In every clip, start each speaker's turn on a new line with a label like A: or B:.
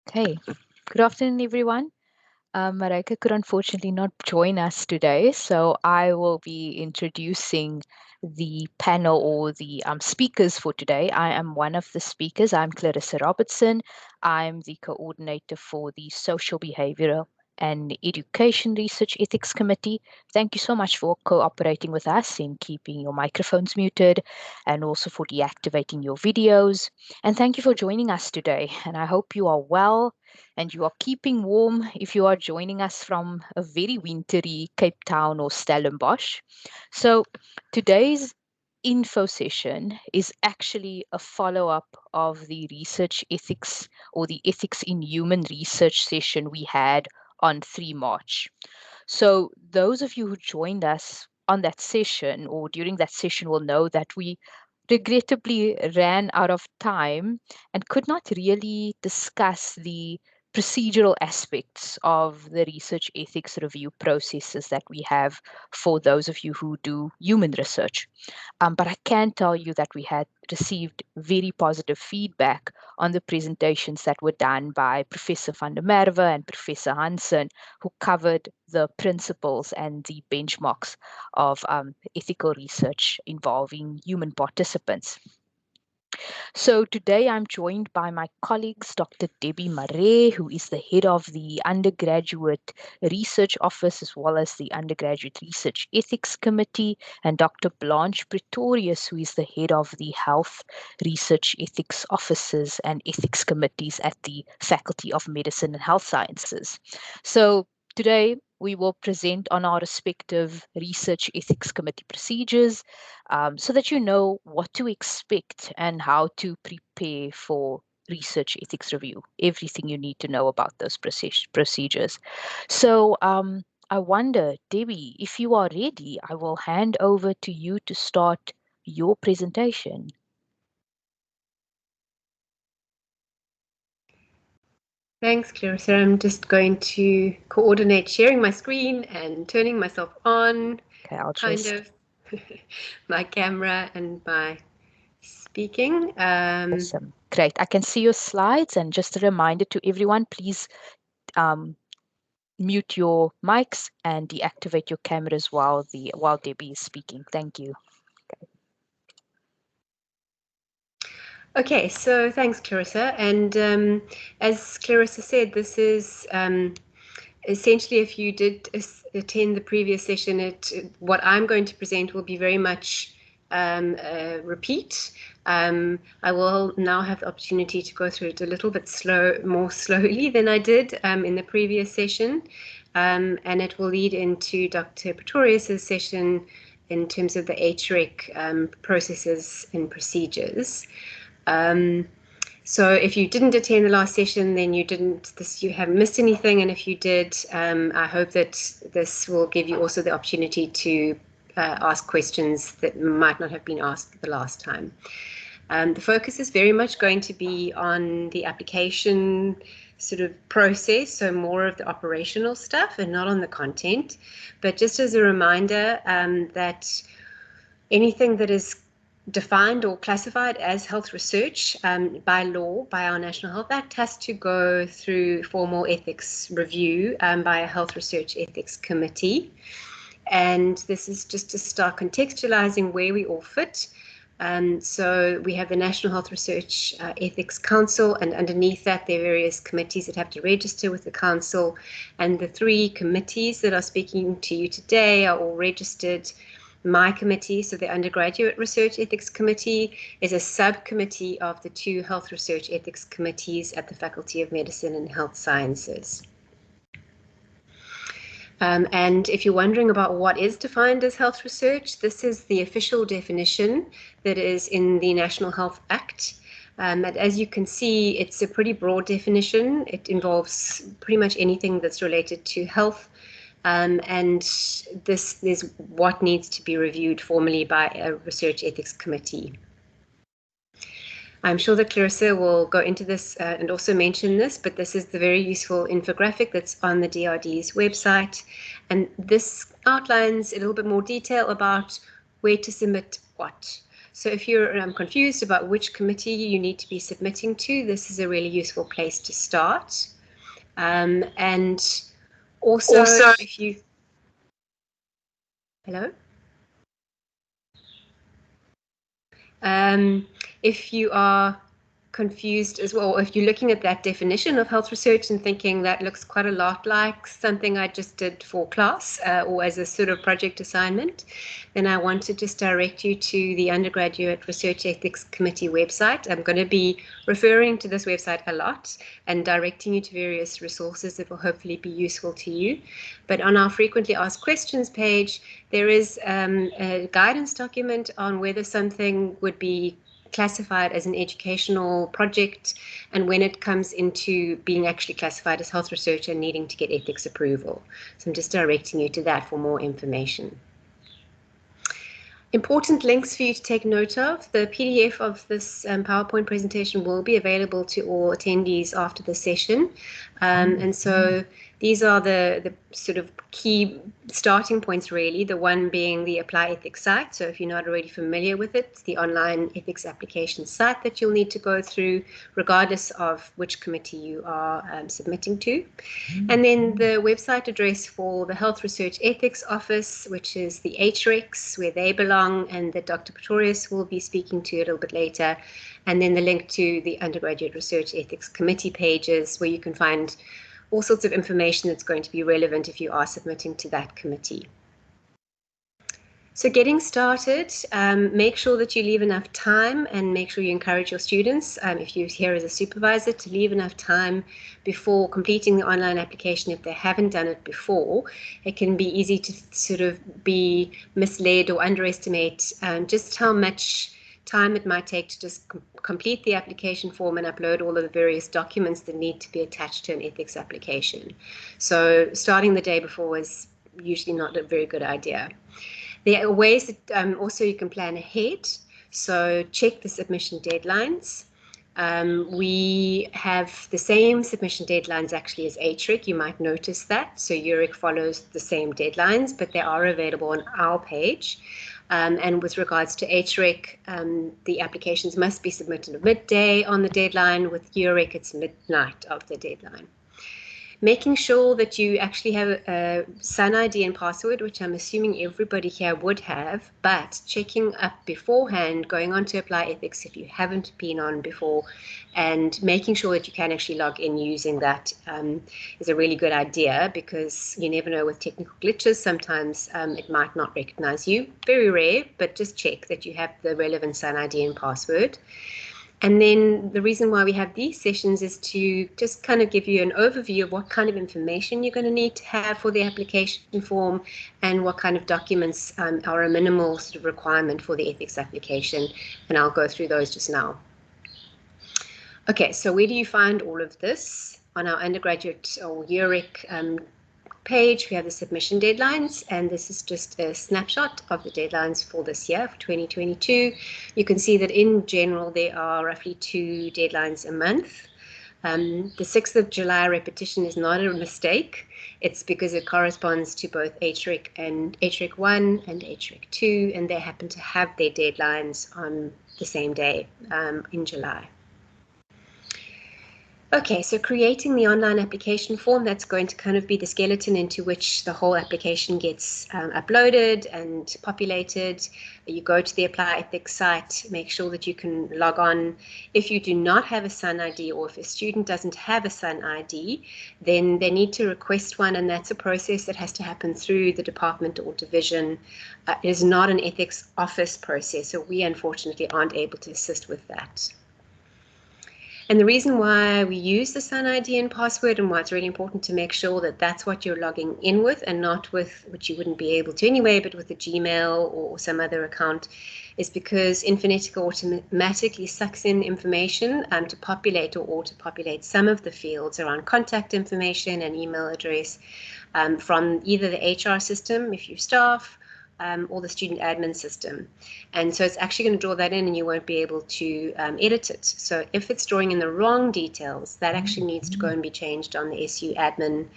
A: Okay, good afternoon, everyone. Marais could unfortunately not join us today, so I will be introducing the panel or the speakers for today. I am one of the speakers. I'm Clarissa Robertson. I'm the coordinator for the Social Behavioural and Education Research Ethics Committee. Thank you so much for cooperating with us in keeping your microphones muted and also for deactivating your videos. And thank you for joining us today. And I hope you are well and you are keeping warm if you are joining us from a very wintry Cape Town or Stellenbosch. So today's info session is actually a follow-up of the research ethics or the ethics in human research session we had on 3 March. So those of you who joined us on that session or during that session will know that we regrettably ran out of time and could not really discuss the procedural aspects of the research ethics review processes that we have for those of you who do human research. But I can tell you that we had received very positive feedback on the presentations that were done by Professor van der Merwe and Professor Hansen, who covered the principles and the benchmarks of ethical research involving human participants. So today I'm joined by my colleagues, Dr. Debbie Marais, who is the head of the Undergraduate Research Office, as well as the Undergraduate Research Ethics Committee, and Dr. Blanche Pretorius, who is the head of the Health Research Ethics Offices and Ethics Committees at the Faculty of Medicine and Health Sciences. So today we will present on our respective Research Ethics Committee procedures, so that you know what to expect and how to prepare for research ethics review, everything you need to know about those procedures. So I wonder, Debbie, if you are ready, I will hand over to you to start your presentation.
B: Thanks, Clarissa. I'm just going to coordinate sharing my screen and turning myself on.
A: Okay, I'll
B: kind
A: just...
B: of my camera and my speaking.
A: Awesome. Great. I can see your slides, and just a reminder to everyone, please mute your mics and deactivate your cameras while Debbie is speaking. Thank you.
B: Okay, so thanks, Clarissa. And as Clarissa said, this is essentially, if you did attend the previous session, what I'm going to present will be very much a repeat. I will now have the opportunity to go through it a little bit more slowly than I did in the previous session. And it will lead into Dr. Pretorius's session in terms of the HREC processes and procedures. So if you didn't attend the last session, then you haven't missed anything. And if you did, I hope that this will give you also the opportunity to ask questions that might not have been asked the last time. The focus is very much going to be on the application sort of process, so more of the operational stuff and not on the content. But just as a reminder that anything that is defined or classified as health research by law, by our National Health Act, has to go through formal ethics review by a Health Research Ethics Committee. And this is just to start contextualizing where we all fit. So we have the National Health Research Ethics Council, and underneath that there are various committees that have to register with the council. And the 3 committees that are speaking to you today are all registered. My committee, so the Undergraduate Research Ethics Committee, is a subcommittee of the 2 Health Research Ethics Committees at the Faculty of Medicine and Health Sciences. And if you're wondering about what is defined as health research, this is the official definition that is in the National Health Act. And as you can see, it's a pretty broad definition. It involves pretty much anything that's related to health. And this is what needs to be reviewed formally by a research ethics committee. I'm sure that Clarissa will go into this and also mention this, but this is the very useful infographic that's on the DRD's website. And this outlines a little bit more detail about where to submit what. So if you're confused about which committee you need to be submitting to, this is a really useful place to start. And also, if you... Hello? If you are confused as well, if you're looking at that definition of health research and thinking that looks quite a lot like something I just did for class or as a sort of project assignment, then I want to just direct you to the Undergraduate Research Ethics Committee website. I'm going to be referring to this website a lot and directing you to various resources that will hopefully be useful to you. But on our frequently asked questions page, there is a guidance document on whether something would be classified as an educational project and when it comes into being actually classified as health research and needing to get ethics approval. So I'm just directing you to that for more information. Important links for you to take note of. The PDF of this PowerPoint presentation will be available to all attendees after the session. And so these are the sort of key starting points, really, the one being the Apply Ethics site. So if you're not already familiar with it, it's the online ethics application site that you'll need to go through, regardless of which committee you are submitting to. And then the website address for the Health Research Ethics Office, which is the HRECs, where they belong, and that Dr. Pretorius will be speaking to a little bit later. And then the link to the Undergraduate Research Ethics Committee pages, where you can find all sorts of information that's going to be relevant if you are submitting to that committee. So getting started, make sure that you leave enough time and make sure you encourage your students, if you're here as a supervisor, to leave enough time before completing the online application if they haven't done it before. It can be easy to sort of be misled or underestimate just how much time it might take to just complete the application form and upload all of the various documents that need to be attached to an ethics application. So starting the day before is usually not a very good idea. There are ways that also you can plan ahead. So check the submission deadlines. We have the same submission deadlines actually as HREC. You might notice that. So UREC follows the same deadlines, but they are available on our page. And with regards to HREC, the applications must be submitted at midday on the deadline. With UREC, it's midnight of the deadline. Making sure that you actually have a SUN ID and password, which I'm assuming everybody here would have, but checking up beforehand, going on to Apply Ethics if you haven't been on before, and making sure that you can actually log in using that is a really good idea, because you never know with technical glitches, sometimes it might not recognize you. Very rare, but just check that you have the relevant SUN ID and password. And then the reason why we have these sessions is to just kind of give you an overview of what kind of information you're going to need to have for the application form and what kind of documents are a minimal sort of requirement for the ethics application. And I'll go through those just now. Okay, so where do you find all of this? On our undergraduate or UREC page, we have the submission deadlines, and this is just a snapshot of the deadlines for this year, for 2022. You can see that in general there are roughly 2 deadlines a month. The 6th of July repetition is not a mistake. It's because it corresponds to both HREC and HREC 1 and HREC 2, and they happen to have their deadlines on the same day in July. Okay, so creating the online application form, that's going to kind of be the skeleton into which the whole application gets uploaded and populated. You go to the Apply Ethics site, make sure that you can log on. If you do not have a SUN ID, or if a student doesn't have a SUN ID, then they need to request one, and that's a process that has to happen through the department or division. It is not an ethics office process, so we unfortunately aren't able to assist with that. And the reason why we use the SUN ID and password, and why it's really important to make sure that that's what you're logging in with and not with, which you wouldn't be able to anyway, but with a Gmail or some other account, is because Infonetica automatically sucks in information to populate or auto-populate some of the fields around contact information and email address from either the HR system, if you're staff, or the student admin system. And so it's actually going to draw that in, and you won't be able to edit it. So if it's drawing in the wrong details, that actually needs to go and be changed on the SU admin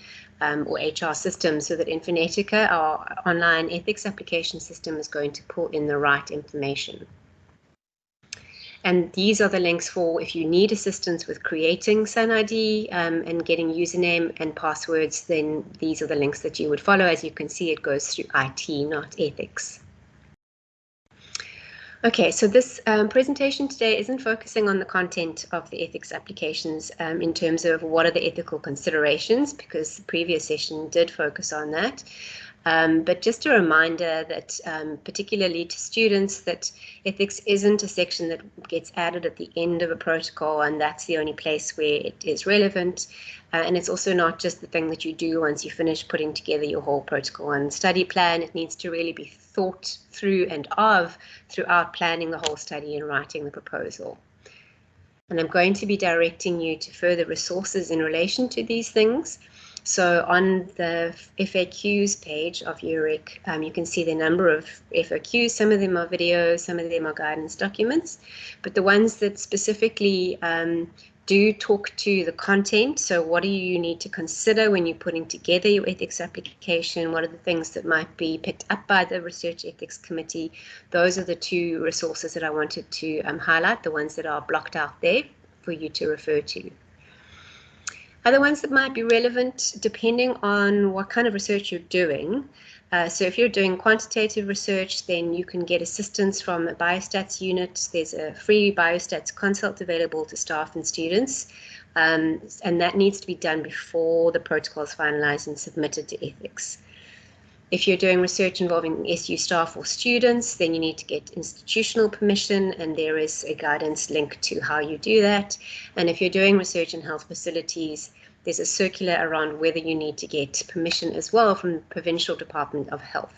B: or HR system, so that Infonetica, our online ethics application system, is going to pull in the right information. And these are the links for if you need assistance with creating SunID and getting username and passwords, then these are the links that you would follow. As you can see, it goes through IT, not ethics. Okay, so this presentation today isn't focusing on the content of the ethics applications in terms of what are the ethical considerations, because the previous session did focus on that. But just a reminder that particularly to students that ethics isn't a section that gets added at the end of a protocol and that's the only place where it is relevant. And it's also not just the thing that you do once you finish putting together your whole protocol and study plan. It needs to really be thought through and of throughout planning the whole study and writing the proposal. And I'm going to be directing you to further resources in relation to these things. So on the FAQs page of UREC, you can see the number of FAQs. Some of them are videos, some of them are guidance documents, but the ones that specifically do talk to the content. So what do you need to consider when you're putting together your ethics application? What are the things that might be picked up by the Research Ethics Committee? Those are the two resources that I wanted to highlight, the ones that are blocked out there for you to refer to. Other ones that might be relevant depending on what kind of research you're doing. So if you're doing quantitative research, then you can get assistance from a biostats unit. There's a free biostats consult available to staff and students, and that needs to be done before the protocol is finalized and submitted to ethics. If you're doing research involving SU staff or students, then you need to get institutional permission, and there is a guidance link to how you do that. And if you're doing research in health facilities, there's a circular around whether you need to get permission as well from the Provincial Department of Health.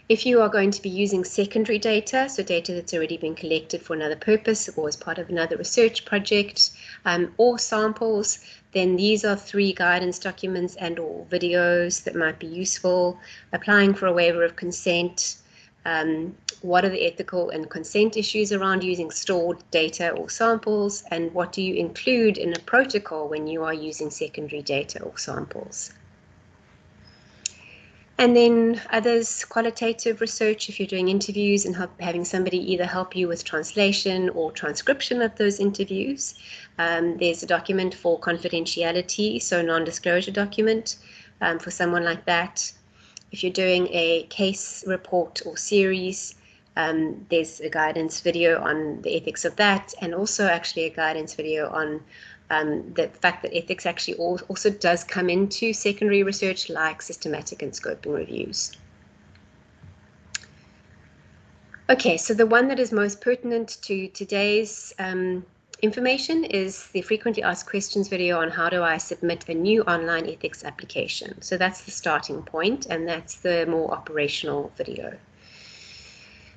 B: If you are going to be using secondary data, so data that's already been collected for another purpose or as part of another research project, or samples, then these are 3 guidance documents and or videos that might be useful. Applying for a waiver of consent, what are the ethical and consent issues around using stored data or samples, and what do you include in a protocol when you are using secondary data or samples. And then others, qualitative research, if you're doing interviews and having somebody either help you with translation or transcription of those interviews. There's a document for confidentiality, so non-disclosure document for someone like that. If you're doing a case report or series, there's a guidance video on the ethics of that, and also actually a guidance video on the fact that ethics actually also does come into secondary research like systematic and scoping reviews. Okay, so the one that is most pertinent to today's information is the frequently asked questions video on how do I submit a new online ethics application. So that's the starting point, and that's the more operational video.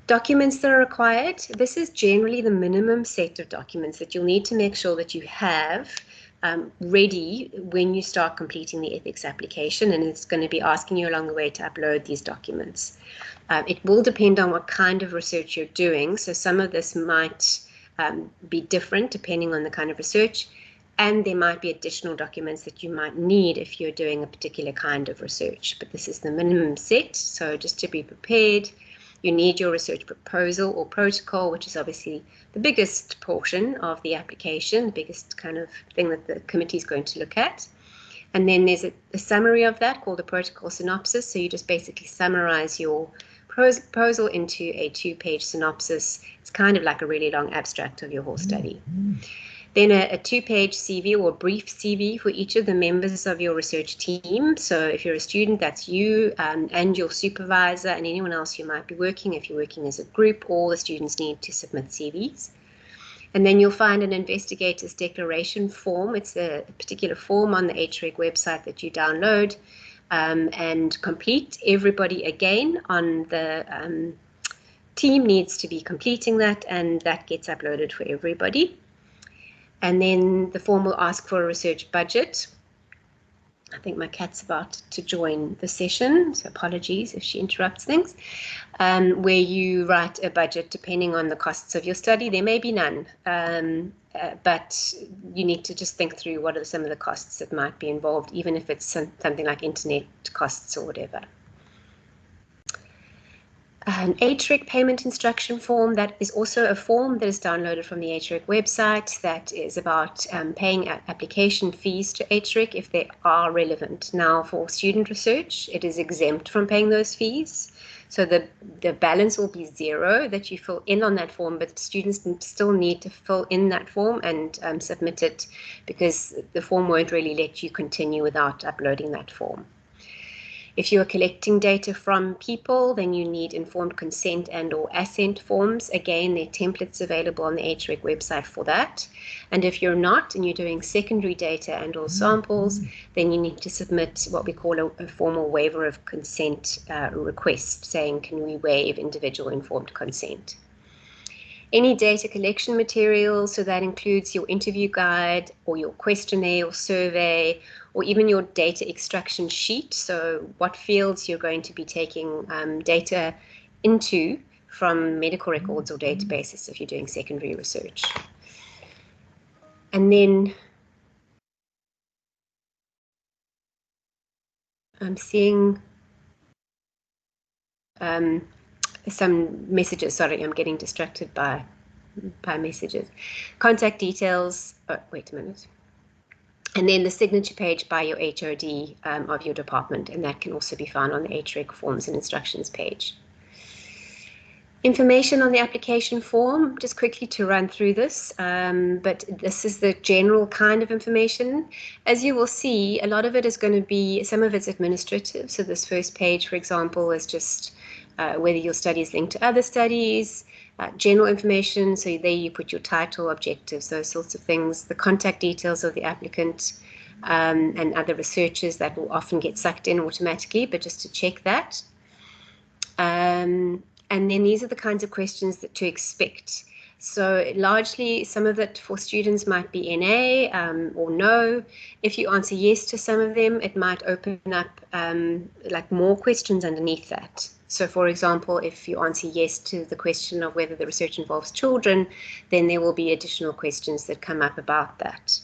B: Documents that are required. This is generally the minimum set of documents that you'll need to make sure that you have ready when you start completing the ethics application, and it's going to be asking you along the way to upload these documents. It will depend on what kind of research you're doing, so some of this might be different depending on the kind of research, and there might be additional documents that you might need if you're doing a particular kind of research, but this is the minimum set, so just to be prepared. You need your research proposal or protocol, which is obviously the biggest portion of the application, the biggest kind of thing that the committee is going to look at. And then there's a summary of that called the protocol synopsis. So you just basically summarize your proposal into a 2-page synopsis. It's kind of like a really long abstract of your whole study. Then a 2-page CV or a brief CV for each of the members of your research team. So if you're a student, that's you and your supervisor and anyone else you might be working. If you're working as a group, all the students need to submit CVs. And then you'll find an investigator's declaration form. It's a particular form on the HREC website that you download and complete. Everybody again on the team needs to be completing that, and that gets uploaded for everybody. And then the form will ask for a research budget. I think my cat's about to join the session, so apologies if she interrupts things, where you write a budget depending on the costs of your study. There may be none, but you need to just think through what are some of the costs that might be involved, even if it's something like internet costs or whatever. An HREC payment instruction form, that is also a form that is downloaded from the HREC website that is about paying application fees to HREC if they are relevant. Now, for student research, it is exempt from paying those fees. So the balance will be zero that you fill in on that form, but students still need to fill in that form and submit it, because the form won't really let you continue without uploading that form. If you are collecting data from people, then you need informed consent and or assent forms. Again, there are templates available on the HREC website for that. And if you're not, and you're doing secondary data and or samples, then you need to submit what we call a formal waiver of consent request, saying, can we waive individual informed consent? Any data collection materials, so that includes your interview guide or your questionnaire or survey, or even your data extraction sheet, so what fields you're going to be taking data into from medical records or databases if you're doing secondary research. And then I'm seeing some messages. Sorry, I'm getting distracted by messages. Contact details. Oh, wait a minute. And then the signature page by your HOD of your department, and that can also be found on the HREC forms and instructions page. Information on the application form, just quickly to run through this, but this is the general kind of information. As you will see, a lot of it is going to be, some of it's administrative. So this first page, for example, is just whether your study is linked to other studies, general information, so there you put your title, objectives, those sorts of things, the contact details of the applicant and other researchers that will often get sucked in automatically, but just to check that. And then these are the kinds of questions that to expect. So largely, some of it for students might be NA or no. If you answer yes to some of them, it might open up like more questions underneath that. So for example, if you answer yes to the question of whether the research involves children, then there will be additional questions that come up about that.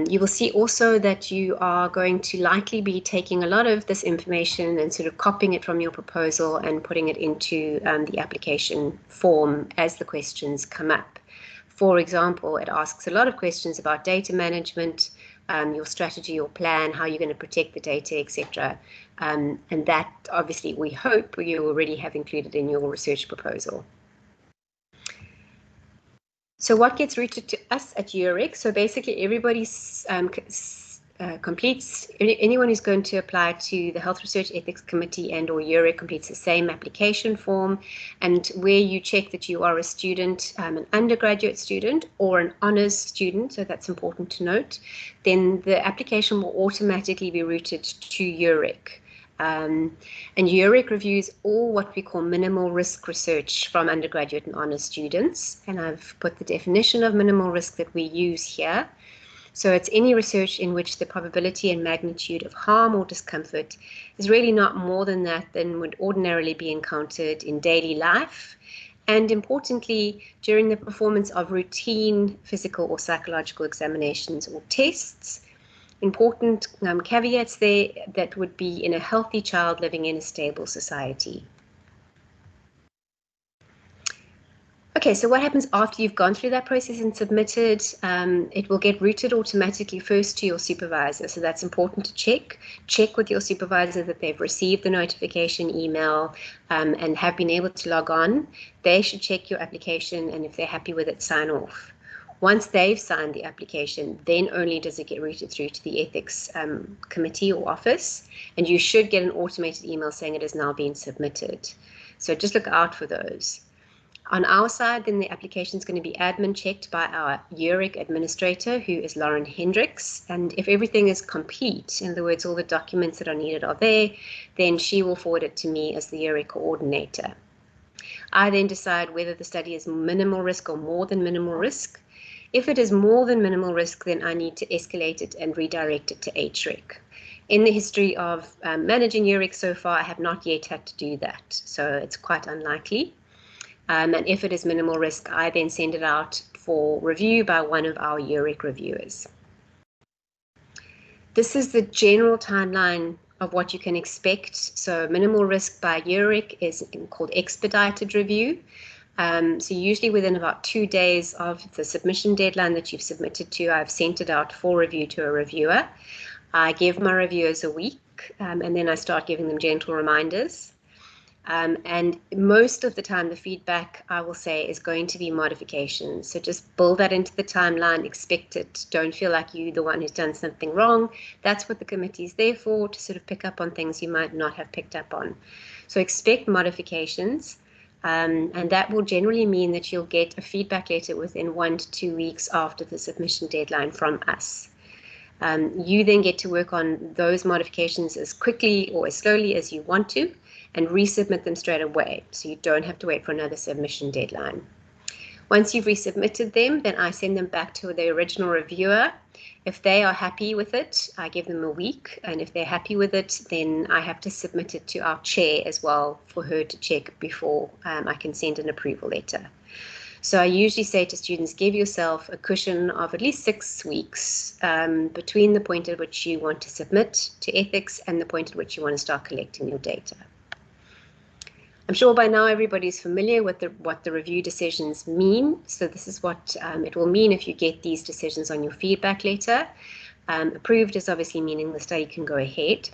B: You will see also that you are going to likely be taking a lot of this information and sort of copying it from your proposal and putting it into the application form as the questions come up. For example, it asks a lot of questions about data management, your strategy, your plan, how you're going to protect the data, etc. And that, obviously, we hope you already have included in your research proposal. So what gets routed to us at UREC? So basically everybody completes, anyone who's going to apply to the Health Research Ethics Committee and or UREC completes the same application form, and where you check that you are a student, an undergraduate student or an honours student, so that's important to note, then the application will automatically be routed to UREC. And UREC reviews all what we call minimal risk research from undergraduate and honours students. And I've put the definition of minimal risk that we use here. So it's any research in which the probability and magnitude of harm or discomfort is really not more than that than would ordinarily be encountered in daily life. And importantly, during the performance of routine physical or psychological examinations or tests. Important caveats there, that would be in a healthy child living in a stable society. Okay, so what happens after you've gone through that process and submitted? It will get routed automatically first to your supervisor, so that's important to check. Check with your supervisor that they've received the notification email and have been able to log on. They should check your application, and if they're happy with it, sign off. Once they've signed the application, then only does it get routed through to the ethics committee or office, and you should get an automated email saying it has now been submitted. So just look out for those. On our side, then the application is going to be admin checked by our UREC administrator, who is Lauren Hendricks, and if everything is complete, in other words, all the documents that are needed are there, then she will forward it to me as the UREC coordinator. I then decide whether the study is minimal risk or more than minimal risk. If it is more than minimal risk, then I need to escalate it and redirect it to HREC. In the history of managing UREC so far, I have not yet had to do that, so it's quite unlikely. And if it is minimal risk, I then send it out for review by one of our UREC reviewers. This is the general timeline of what you can expect. So minimal risk by UREC is called expedited review. So usually within about 2 days of the submission deadline that you've submitted to, I've sent it out for review to a reviewer. I give my reviewers a week, and then I start giving them gentle reminders. And most of the time, the feedback, I will say, is going to be modifications. So just build that into the timeline, expect it. Don't feel like you're the one who's done something wrong. That's what the committee is there for, to sort of pick up on things you might not have picked up on. So expect modifications. And that will generally mean that you'll get a feedback letter within 1 to 2 weeks after the submission deadline from us. You then get to work on those modifications as quickly or as slowly as you want to, and resubmit them straight away, so you don't have to wait for another submission deadline. Once you've resubmitted them, then I send them back to the original reviewer. If they are happy with it, I give them a week, and if they're happy with it, then I have to submit it to our chair as well for her to check before I can send an approval letter. So I usually say to students, give yourself a cushion of at least 6 weeks between the point at which you want to submit to ethics and the point at which you want to start collecting your data. I'm sure by now everybody's familiar with what the review decisions mean. So this is what it will mean if you get these decisions on your feedback letter. Approved is obviously meaning the study can go ahead.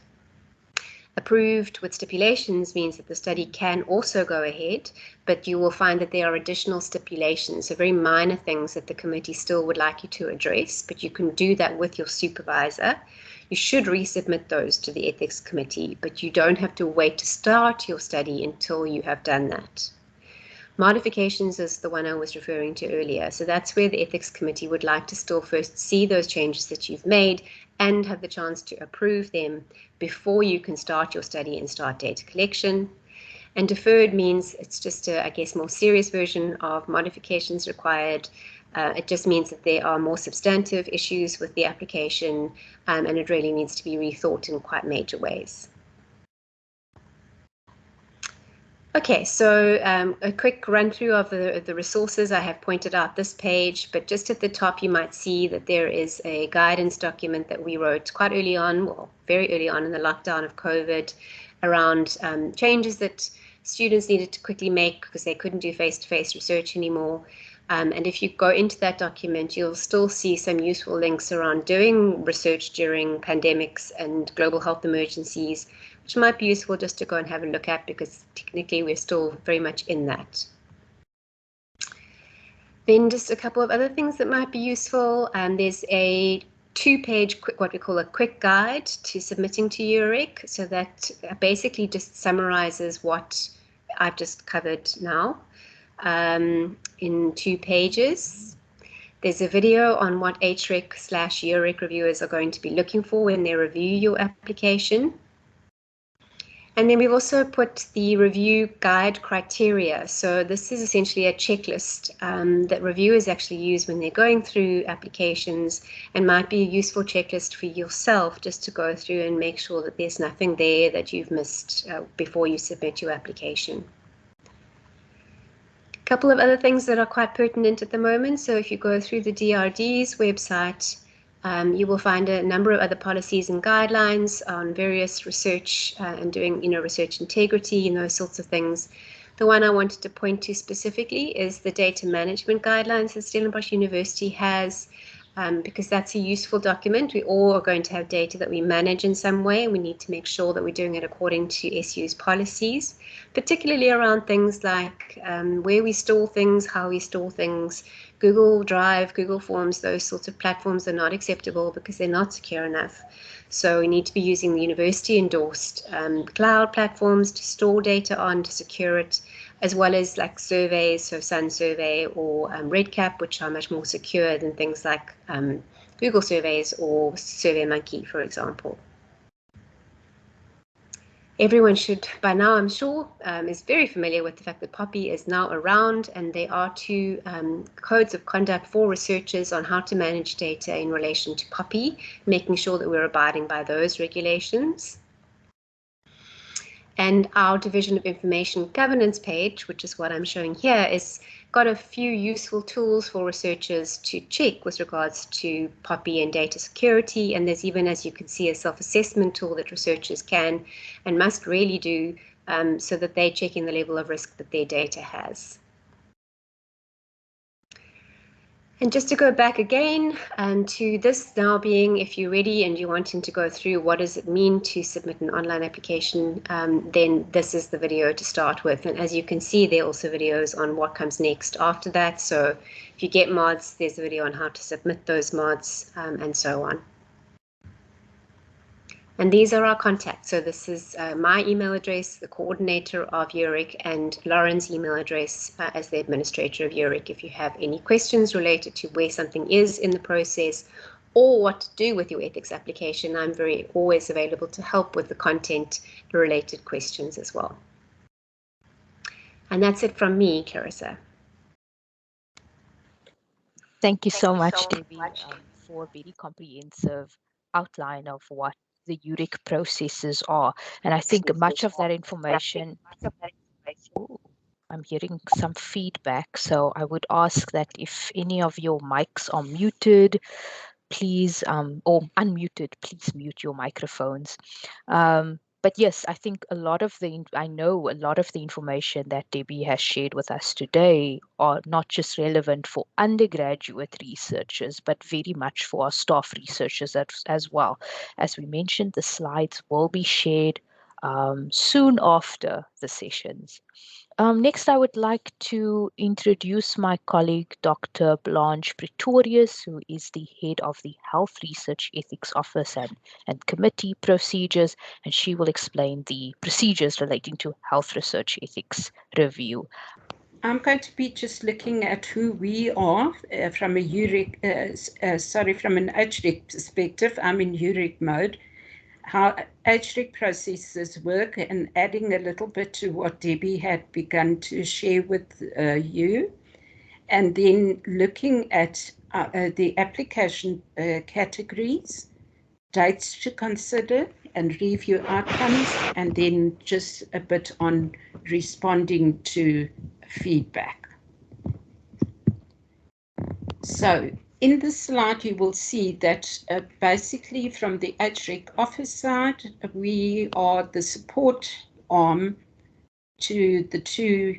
B: Approved with stipulations means that the study can also go ahead, but you will find that there are additional stipulations, so very minor things that the committee still would like you to address, but you can do that with your supervisor. You should resubmit those to the ethics committee, but you don't have to wait to start your study until you have done that. Modifications is the one I was referring to earlier. So that's where the ethics committee would like to still first see those changes that you've made and have the chance to approve them before you can start your study and start data collection. And deferred means it's just a, I guess, more serious version of modifications required. It just means that there are more substantive issues with the application, and it really needs to be rethought in quite major ways. Okay, so a quick run through of the resources. I have pointed out this page, but just at the top you might see that there is a guidance document that we wrote quite early on, well, very early on in the lockdown of COVID, around changes that students needed to quickly make because they couldn't do face-to-face research anymore. And if you go into that document, you'll still see some useful links around doing research during pandemics and global health emergencies, which might be useful just to go and have a look at because technically we're still very much in that. Then just a couple of other things that might be useful. There's a 2-page, what we call a quick guide to submitting to UREC. So that basically just summarizes what I've just covered now in 2 pages. There's a video on what HREC/UREC reviewers are going to be looking for when they review your application. And then we've also put the review guide criteria. So this is essentially a checklist that reviewers actually use when they're going through applications, and might be a useful checklist for yourself just to go through and make sure that there's nothing there that you've missed before you submit your application. A couple of other things that are quite pertinent at the moment. So if you go through the DRD's website, you will find a number of other policies and guidelines on various research and doing, research integrity and those sorts of things. The one I wanted to point to specifically is the data management guidelines that Stellenbosch University has, because that's a useful document. We all are going to have data that we manage in some way, and we need to make sure that we're doing it according to SU's policies, particularly around things like where we store things, how we store things. Google Drive, Google Forms, those sorts of platforms are not acceptable because they're not secure enough. So we need to be using the university-endorsed cloud platforms to store data on, to secure it, as well as like surveys, so Sun Survey or RedCap, which are much more secure than things like Google surveys or SurveyMonkey, for example. Everyone should, by now I'm sure, is very familiar with the fact that POPI is now around, and there are 2 codes of conduct for researchers on how to manage data in relation to POPI, making sure that we're abiding by those regulations. And our Division of Information Governance page, which is what I'm showing here, is got a few useful tools for researchers to check with regards to POPI and data security, and there's even, as you can see, a self-assessment tool that researchers can and must really do so that they're checking the level of risk that their data has. And just to go back again to this now being, if you're ready and you're wanting to go through what does it mean to submit an online application, then this is the video to start with. And as you can see, there are also videos on what comes next after that. So if you get mods, there's a video on how to submit those mods and so on. And these are our contacts. So this is my email address, the coordinator of UREC, and Lauren's email address as the administrator of UREC. If you have any questions related to where something is in the process or what to do with your ethics application, I'm always available to help with the content related questions as well. And that's it from me, Clarissa.
A: Thank you so much, Debbie, for a very comprehensive outline of what the UREC processes are. And I think much of that information, I'm hearing some feedback, so I would ask that if any of your mics are muted, please, or unmuted, please mute your microphones. But yes, I think I know a lot of the information that Debbie has shared with us today are not just relevant for undergraduate researchers, but very much for our staff researchers as well. As we mentioned, the slides will be shared soon after the sessions. Next, I would like to introduce my colleague, Dr. Blanche Pretorius, who is the head of the Health Research Ethics Office and Committee Procedures, and she will explain the procedures relating to health research ethics review.
C: I'm going to be just looking at who we are from a UREC, from an HREC perspective. I'm in UREC mode. How HREC processes work, and adding a little bit to what Debbie had begun to share with you, and then looking at the application categories, dates to consider, and review outcomes, and then just a bit on responding to feedback. So in this slide, you will see that basically from the HREC office side, we are the support arm to the two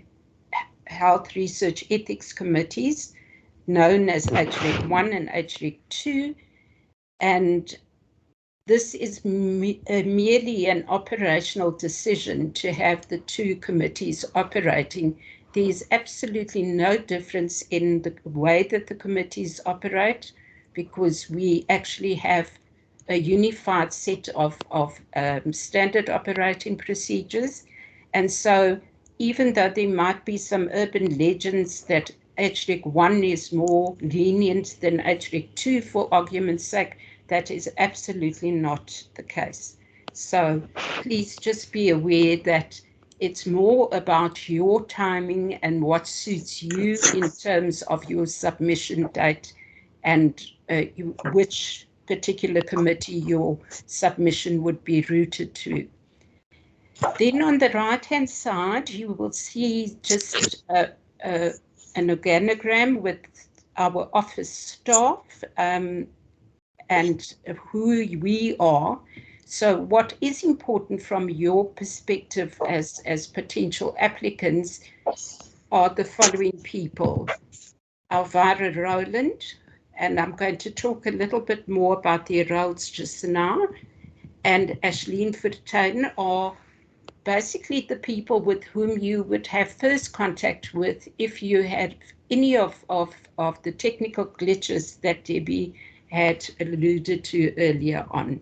C: health research ethics committees known as HREC 1 and HREC 2. And this is merely an operational decision to have the two committees operating. There's absolutely no difference in the way that the committees operate, because we actually have a unified set of standard operating procedures. And so even though there might be some urban legends that HREC 1 is more lenient than HREC 2 for argument's sake, that is absolutely not the case. So please just be aware that it's more about your timing and what suits you in terms of your submission date and which particular committee your submission would be routed to. Then on the right-hand side, you will see just an organogram with our office staff and who we are. So what is important from your perspective as potential applicants are the following people. Elvira Rowland, and I'm going to talk a little bit more about their roles just now, and Ashleen Vertuin are basically the people with whom you would have first contact with if you had any of the technical glitches that Debbie had alluded to earlier on.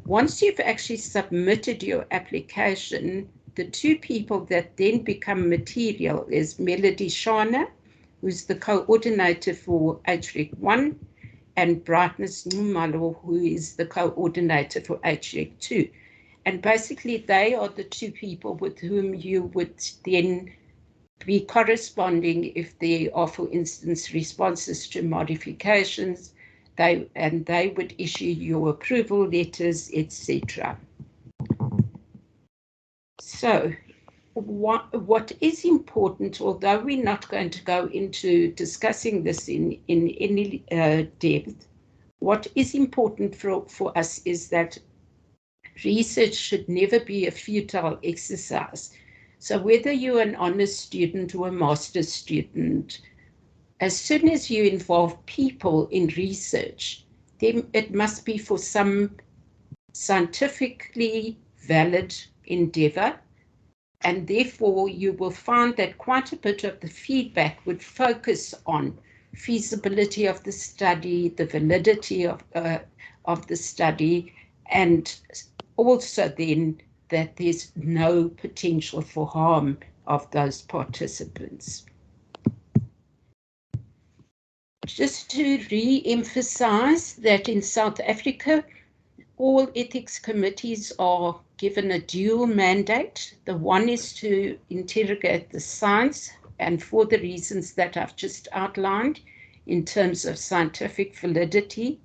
C: Once you've actually submitted your application, the two people that then become material is Melody Shana, who's the coordinator for HREC 1, and Brightness Numalo, who is the coordinator for HREC 2. And basically, they are the two people with whom you would then be corresponding if there are, for instance, responses to modifications, they would issue your approval letters, etc. So what is important, although we're not going to go into discussing this in any depth, what is important for us is that research should never be a futile exercise. So whether you're an honors student or a master's student, as soon as you involve people in research, then it must be for some scientifically valid endeavor. And therefore, you will find that quite a bit of the feedback would focus on feasibility of the study, the validity of the study, and also then that there's no potential for harm of those participants. Just to re-emphasize that in South Africa, all ethics committees are given a dual mandate. The one is to interrogate the science, and for the reasons that I've just outlined in terms of scientific validity,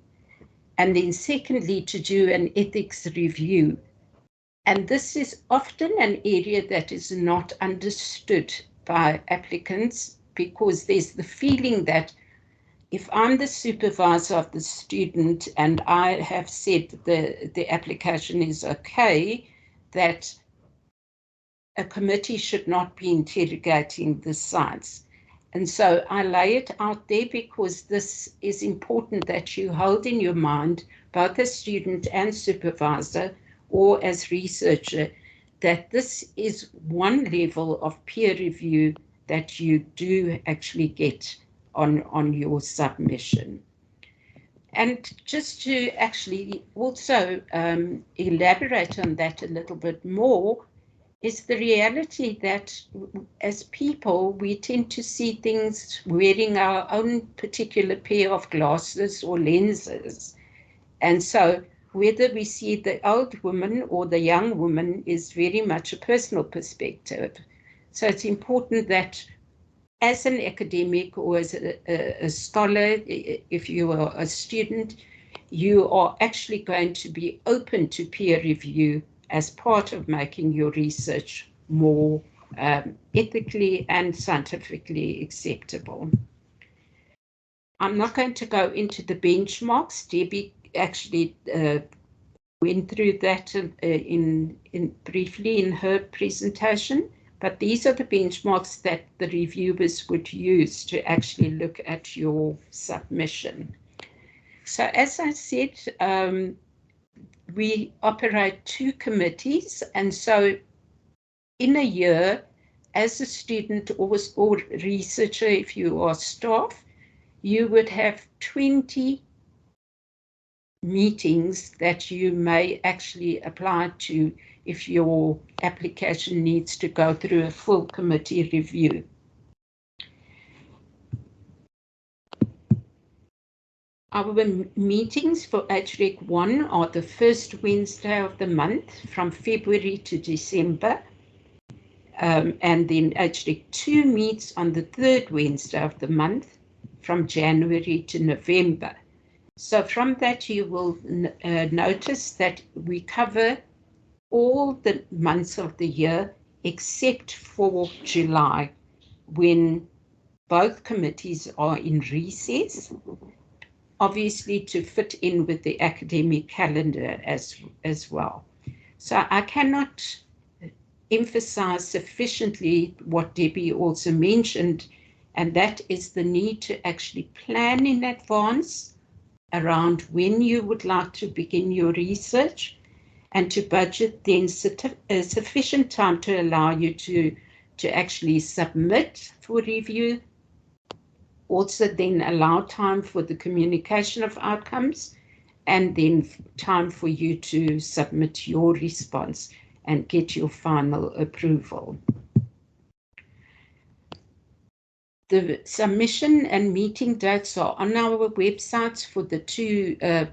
C: and then secondly, to do an ethics review. And this is often an area that is not understood by applicants, because there's the feeling that if I'm the supervisor of the student and I have said the application is okay, that a committee should not be interrogating the science. And so I lay it out there because this is important that you hold in your mind, both as student and supervisor or as researcher, that this is one level of peer review that you do actually get on your submission. And just to actually also elaborate on that a little bit more, is the reality that as people, we tend to see things wearing our own particular pair of glasses or lenses. And so whether we see the old woman or the young woman is very much a personal perspective. So it's important that as an academic or as a scholar, if you are a student, you are actually going to be open to peer review as part of making your research more ethically and scientifically acceptable. I'm not going to go into the benchmarks. Debbie actually went through that briefly in her presentation. But these are the benchmarks that the reviewers would use to actually look at your submission. So as I said, we operate 2 committees. And so in a year, as a student or researcher, if you are staff, you would have 20 meetings that you may actually apply to if your application needs to go through a full committee review. Our meetings for HREC 1 are the first Wednesday of the month from February to December. And then HREC 2 meets on the 3rd Wednesday of the month from January to November. So from that, you will notice that we cover all the months of the year except for July, when both committees are in recess, obviously to fit in with the academic calendar as well. So I cannot emphasize sufficiently what Debbie also mentioned, and that is the need to actually plan in advance around when you would like to begin your research, and to budget then sufficient time to allow you to actually submit for review. Also then allow time for the communication of outcomes, and then time for you to submit your response and get your final approval. The submission and meeting dates are on our websites for the 2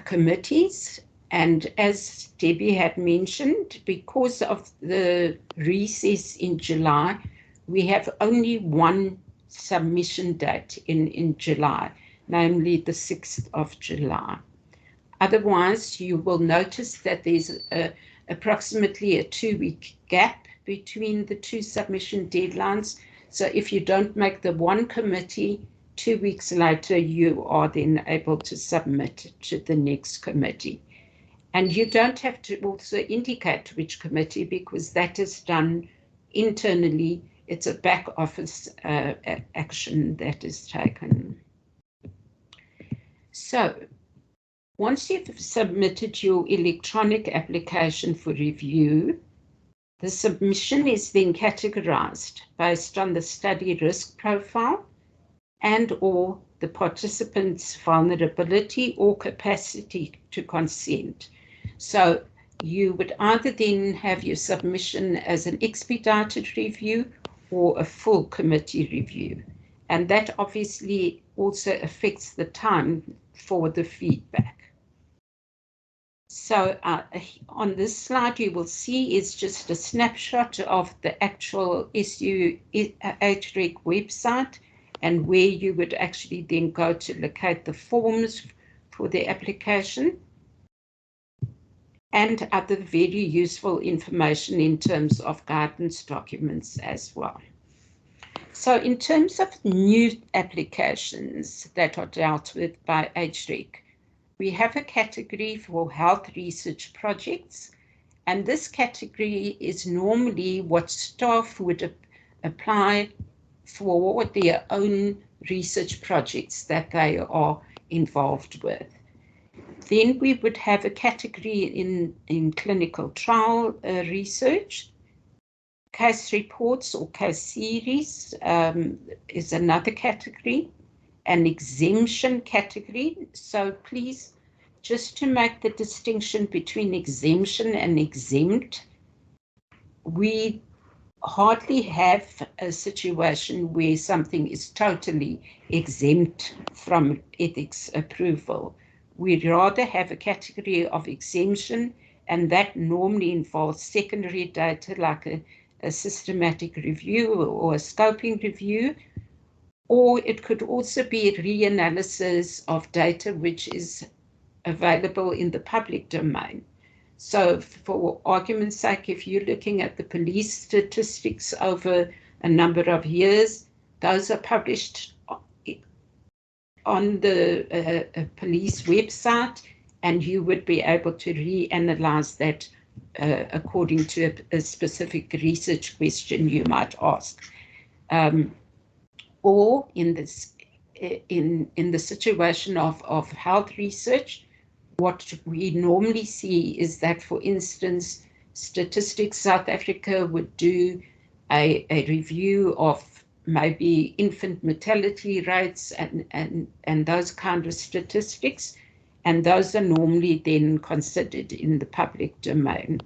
C: committees. And as Debbie had mentioned, because of the recess in July, we have only one submission date in July, namely the 6th of July. Otherwise, you will notice that there's approximately a 2-week gap between the two submission deadlines. So if you don't make the one committee, 2 weeks later, you are then able to submit it to the next committee. And you don't have to also indicate which committee, because that is done internally. It's a back office action that is taken. So once you've submitted your electronic application for review, the submission is then categorized based on the study risk profile and or the participant's vulnerability or capacity to consent. So you would either then have your submission as an expedited review or a full committee review. And that obviously also affects the time for the feedback. So on this slide, you will see is just a snapshot of the actual HREC website and where you would actually then go to locate the forms for the application and other very useful information in terms of guidance documents as well. So in terms of new applications that are dealt with by HREC, we have a category for health research projects, and this category is normally what staff would apply for their own research projects that they are involved with. Then we would have a category in clinical trial research. Case reports or case series is another category. An exemption category. So please, just to make the distinction between exemption and exempt, we hardly have a situation where something is totally exempt from ethics approval. We'd rather have a category of exemption, and that normally involves secondary data like a systematic review or a scoping review, or it could also be a reanalysis of data which is available in the public domain. So for argument's sake, if you're looking at the police statistics over a number of years, those are published on the police website, and you would be able to reanalyze that according to a specific research question you might ask. Or in the situation of health research, what we normally see is that, for instance, Statistics South Africa would do a review of maybe infant mortality rates and those kind of statistics, and those are normally then considered in the public domain.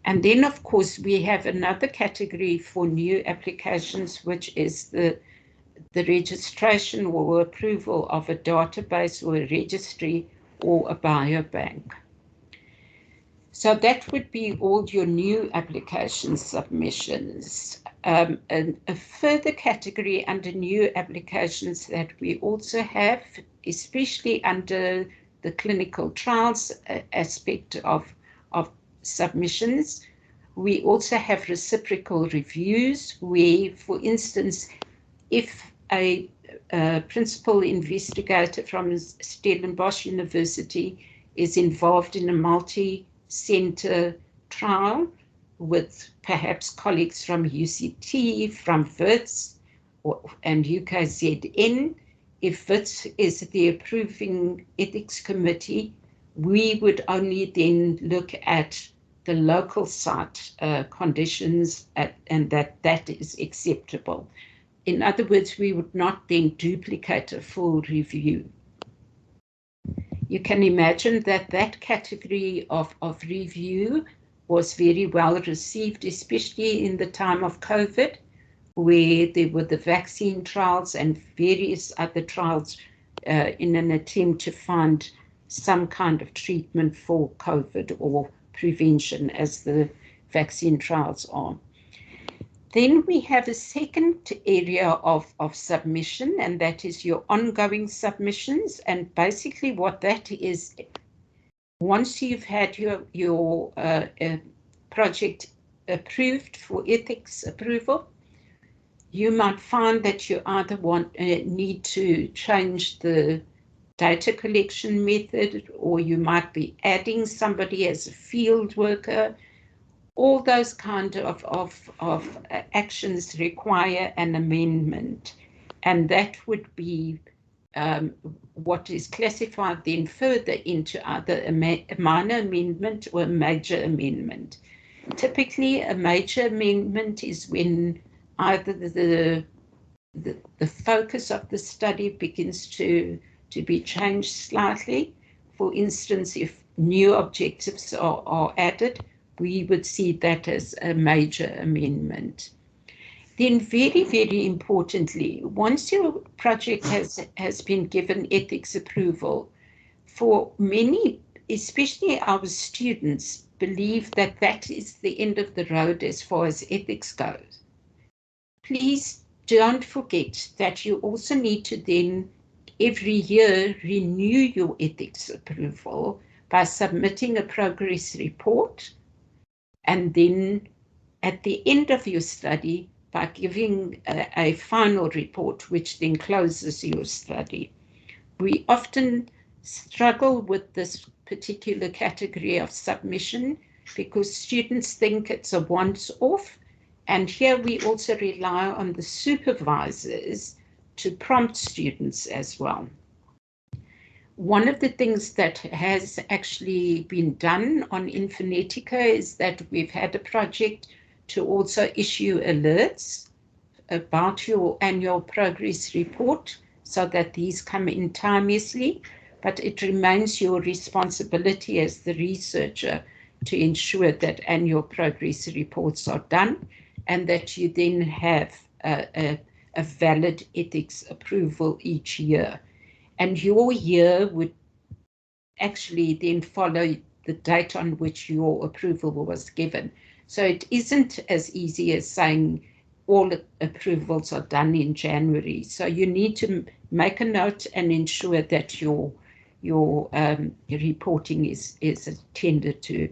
C: And then, of course, we have another category for new applications, which is the registration or approval of a database or a registry or a biobank. So that would be all your new application submissions. And a further category under new applications that we also have, especially under the clinical trials aspect of submissions, we also have reciprocal reviews where, for instance, if a principal investigator from Stellenbosch University is involved in a multi-center trial with perhaps colleagues from UCT, from WITS, and UKZN, if WITS is the approving ethics committee, we would only then look at the local site conditions and that is acceptable. In other words, we would not then duplicate a full review. You can imagine that that category of review was very well received, especially in the time of COVID, where there were the vaccine trials and various other trials in an attempt to find some kind of treatment for COVID or prevention, as the vaccine trials are. Then we have a second area of submission, and that is your ongoing submissions. And basically what that is, once you've had your project approved for ethics approval, you might find that you either need to change the data collection method, or you might be adding somebody as a field worker. All those kind of actions require an amendment, and that would be what is classified then further into either a minor amendment or a major amendment. Typically, a major amendment is when either the focus of the study begins to be changed slightly. For instance, if new objectives are added, we would see that as a major amendment. Then very, very importantly, once your project has been given ethics approval, for many, especially our students, believe that that is the end of the road as far as ethics goes. Please don't forget that you also need to then every year renew your ethics approval by submitting a progress report, and then at the end of your study by giving a final report, which then closes your study. We often struggle with this particular category of submission because students think it's a once-off, and here we also rely on the supervisors to prompt students as well. One of the things that has actually been done on Infonetica is that we've had a project to also issue alerts about your annual progress report so that these come in timeously, but it remains your responsibility as the researcher to ensure that annual progress reports are done and that you then have a valid ethics approval each year. And your year would actually then follow the date on which your approval was given. So it isn't as easy as saying all approvals are done in January. So you need to make a note and ensure that your reporting is attended to.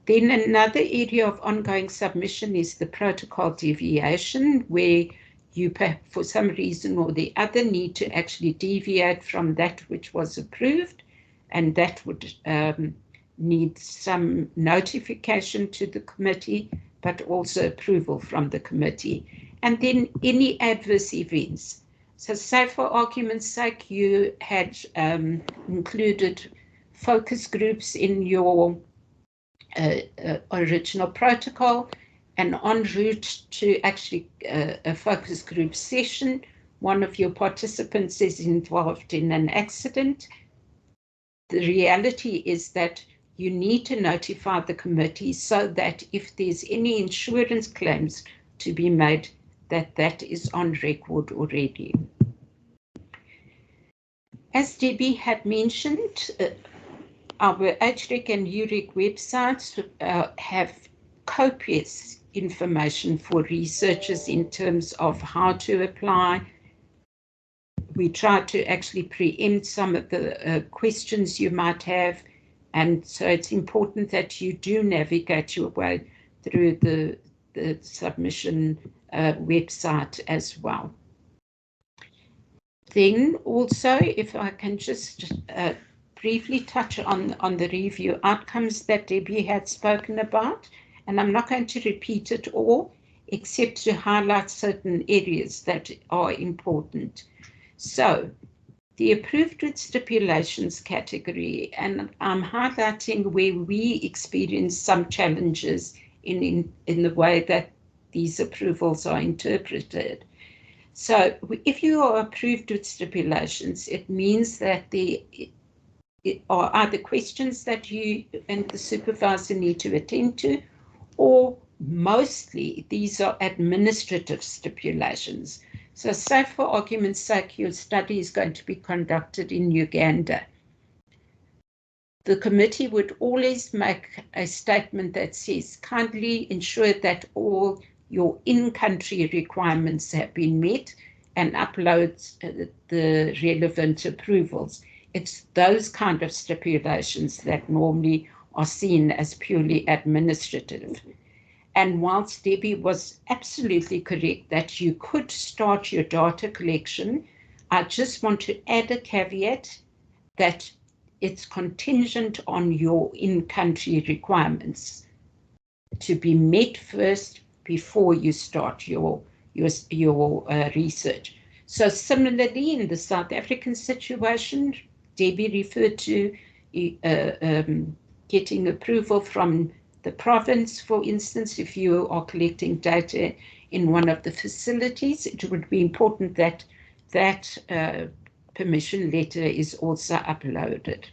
C: Then another area of ongoing submission is the protocol deviation, where you, for some reason or the other, need to actually deviate from that which was approved, and that would need some notification to the committee, but also approval from the committee. And then any adverse events. So say for argument's sake, you had included focus groups in your original protocol, and en route to actually a focus group session, one of your participants is involved in an accident. The reality is that you need to notify the committee so that if there's any insurance claims to be made, that is on record already. As Debbie had mentioned, our HREC and UREC websites have copious information for researchers in terms of how to apply. We try to actually preempt some of the questions you might have, and so it's important that you do navigate your way through the submission website as well. Then also, if I can just briefly touch on the review outcomes that Debbie had spoken about, and I'm not going to repeat it all, except to highlight certain areas that are important. So, the approved with stipulations category, and I'm highlighting where we experience some challenges in the way that these approvals are interpreted. So, if you are approved with stipulations, it means that there are either questions that you and the supervisor need to attend to, or mostly these are administrative stipulations. So say for argument's sake, your study is going to be conducted in Uganda. The committee would always make a statement that says, kindly ensure that all your in-country requirements have been met and upload the relevant approvals. It's those kind of stipulations that normally are seen as purely administrative. And whilst Debbie was absolutely correct that you could start your data collection, I just want to add a caveat that it's contingent on your in-country requirements to be met first before you start your research. So similarly, in the South African situation, Debbie referred to getting approval from the province, for instance. If you are collecting data in one of the facilities, it would be important that that permission letter is also uploaded.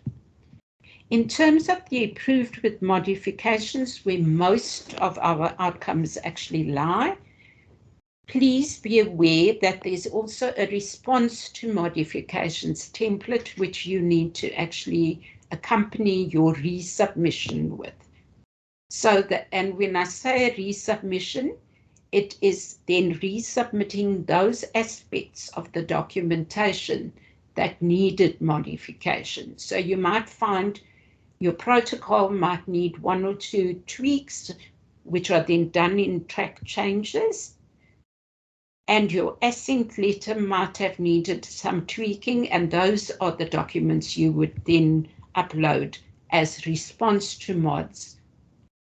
C: In terms of the approved with modifications, where most of our outcomes actually lie, please be aware that there's also a response to modifications template, which you need to actually accompany your resubmission with. So that, and when I say a resubmission, it is then resubmitting those aspects of the documentation that needed modification. So you might find your protocol might need 1 or 2 tweaks, which are then done in track changes. And your assent letter might have needed some tweaking, and those are the documents you would then upload as response to mods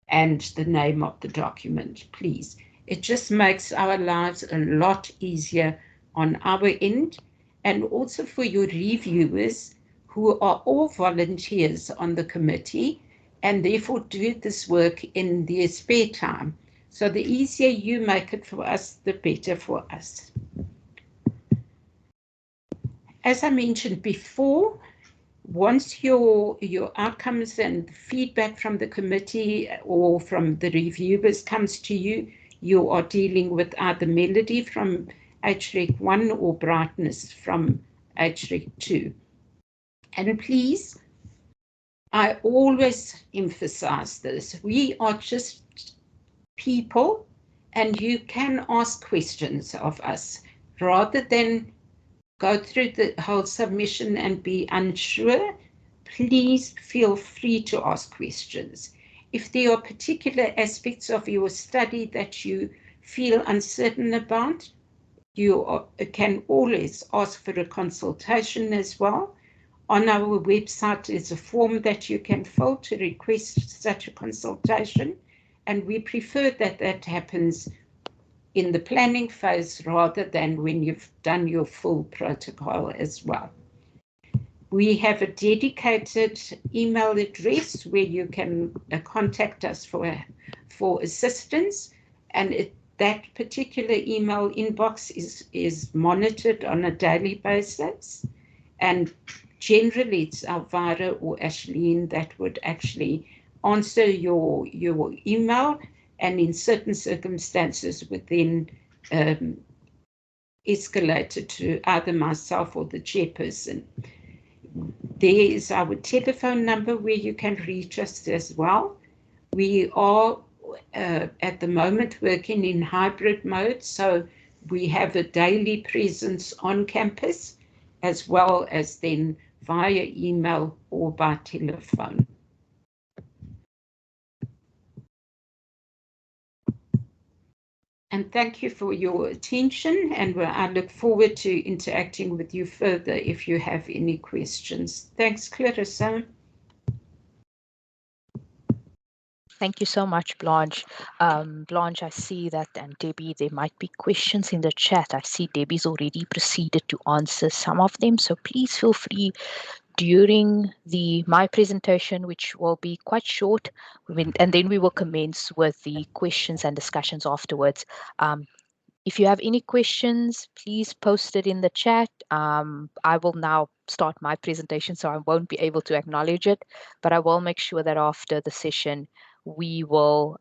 C: and the name of the document, please. It just makes our lives a lot easier on our end, and also for your reviewers, who are all volunteers on the committee and therefore do this work in their spare time. So the easier you make it for us, the better for us. As I mentioned before, once your outcomes and feedback from the committee or from the reviewers comes to you, you are dealing with either Melody from HREC 1 or Brightness from HREC 2. And please, I always emphasize this. We are just people, and you can ask questions of us rather than go through the whole submission and be unsure. Please feel free to ask questions. If there are particular aspects of your study that you feel uncertain about, you can always ask for a consultation as well. On our website is a form that you can fill to request such a consultation, and we prefer that that happens in the planning phase rather than when you've done your full protocol as well. We have a dedicated email address where you can contact us for assistance, and that particular email inbox is monitored on a daily basis, and generally it's Elvira or Ashleen that would actually answer your email, and in certain circumstances would then escalate it to either myself or the chairperson. There is our telephone number where you can reach us as well. We are at the moment working in hybrid mode, so we have a daily presence on campus as well as then via email or by telephone. And thank you for your attention, and I look forward to interacting with you further if you have any questions. Thanks, Clarissa.
A: Thank you so much, Blanche. Blanche, I see that, and Debbie, there might be questions in the chat. I see Debbie's already proceeded to answer some of them, so please feel free during my presentation, which will be quite short, and then we will commence with the questions and discussions afterwards. If you have any questions, please post it in the chat. I will now start my presentation, so I won't be able to acknowledge it, but I will make sure that after the session, we will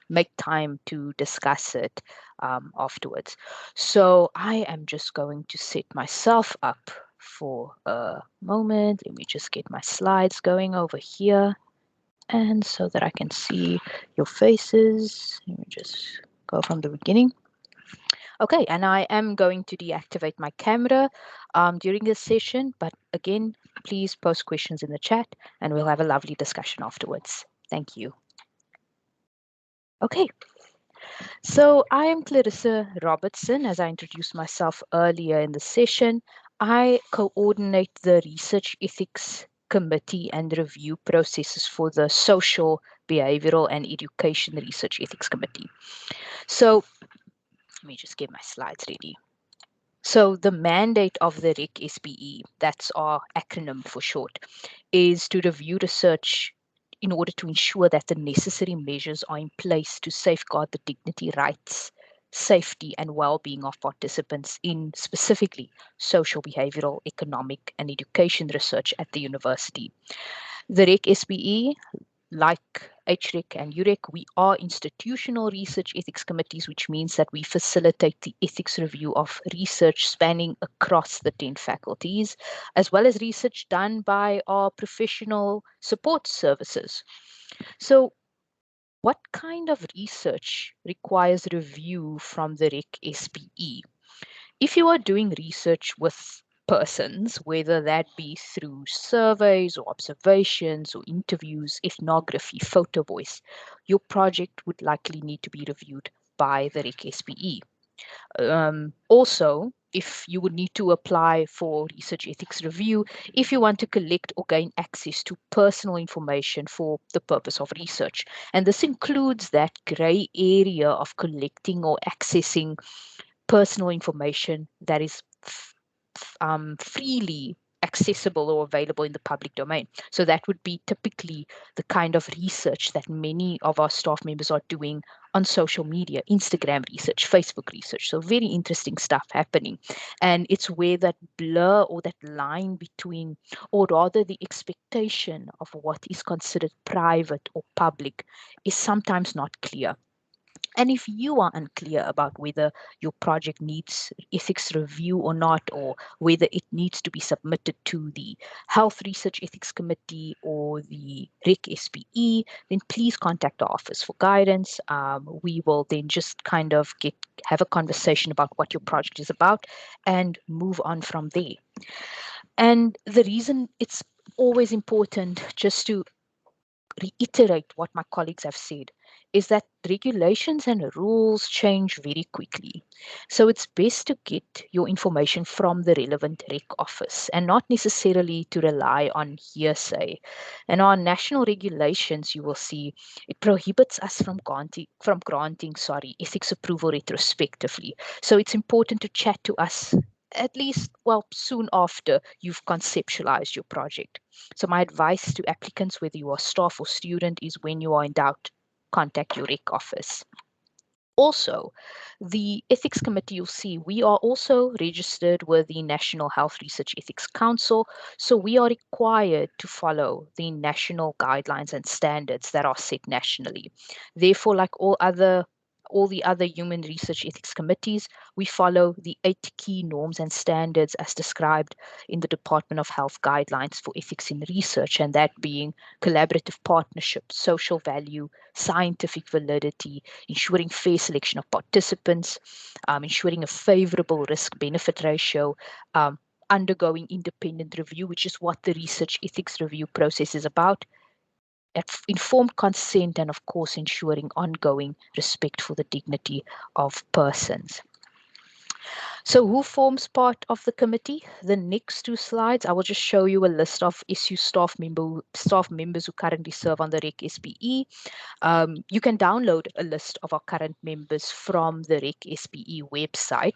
A: make time to discuss it afterwards. So I am just going to set myself up for a moment. Let me just get my slides going over here, and so that I can see your faces. Let me just go from the beginning. Okay, and I am going to deactivate my camera during this session, but again, please post questions in the chat and we'll have a lovely discussion afterwards. Thank you. Okay, so I am Clarissa Robertson. As I introduced myself earlier in the session, I coordinate the Research Ethics Committee and review processes for the Social, Behavioural and Education Research Ethics Committee. So let me just get my slides ready. So the mandate of the REC SPE, that's our acronym for short, is to review research in order to ensure that the necessary measures are in place to safeguard the dignity, rights, safety, and well-being of participants in specifically social, behavioral, economic, and education research at the university. The REC SPE, like HREC and UREC, we are institutional research ethics committees, which means that we facilitate the ethics review of research spanning across the 10 faculties, as well as research done by our professional support services. So what kind of research requires review from the REC SPE? If you are doing research with persons, whether that be through surveys or observations or interviews, ethnography, photo voice, your project would likely need to be reviewed by the REC SPE. Also, if you would need to apply for research ethics review, if you want to collect or gain access to personal information for the purpose of research. And this includes that gray area of collecting or accessing personal information that is freely accessible or available in the public domain. So that would be typically the kind of research that many of our staff members are doing on social media, Instagram research, Facebook research. So very interesting stuff happening. And it's where that blur or that line between, or rather the expectation of what is considered private or public is sometimes not clear. And if you are unclear about whether your project needs ethics review or not, or whether it needs to be submitted to the Health Research Ethics Committee or the REC SPE, then please contact our office for guidance. We will then just kind of have a conversation about what your project is about and move on from there. And the reason it's always important, just to reiterate what my colleagues have said, is that regulations and rules change very quickly. So it's best to get your information from the relevant REC office and not necessarily to rely on hearsay. And our national regulations, you will see, it prohibits us from granting ethics approval retrospectively. So it's important to chat to us at least, well, soon after you've conceptualized your project. So my advice to applicants, whether you are staff or student, is when you are in doubt, contact your REC office. Also, the Ethics Committee, you'll see, we are also registered with the National Health Research Ethics Council, so we are required to follow the national guidelines and standards that are set nationally. Therefore, like all the other human research ethics committees, we follow the 8 key norms and standards as described in the Department of Health guidelines for ethics in research, and that being collaborative partnership, social value, scientific validity, ensuring fair selection of participants, ensuring a favorable risk-benefit ratio, undergoing independent review, which is what the research ethics review process is about, informed consent, and of course ensuring ongoing respect for the dignity of persons. So who forms part of the committee? The next 2 slides, I will just show you a list of SU staff members who currently serve on the REC SPE. You can download a list of our current members from the REC SPE website.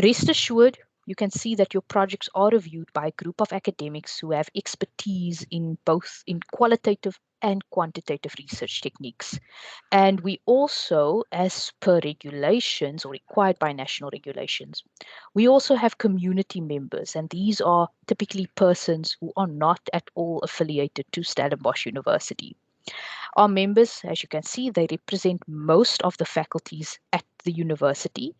A: Rest assured, you can see that your projects are reviewed by a group of academics who have expertise in both qualitative and quantitative research techniques. And we also, as per regulations or required by national regulations, we also have community members, and these are typically persons who are not at all affiliated to Stellenbosch University. Our members, as you can see, they represent most of the faculties at the university.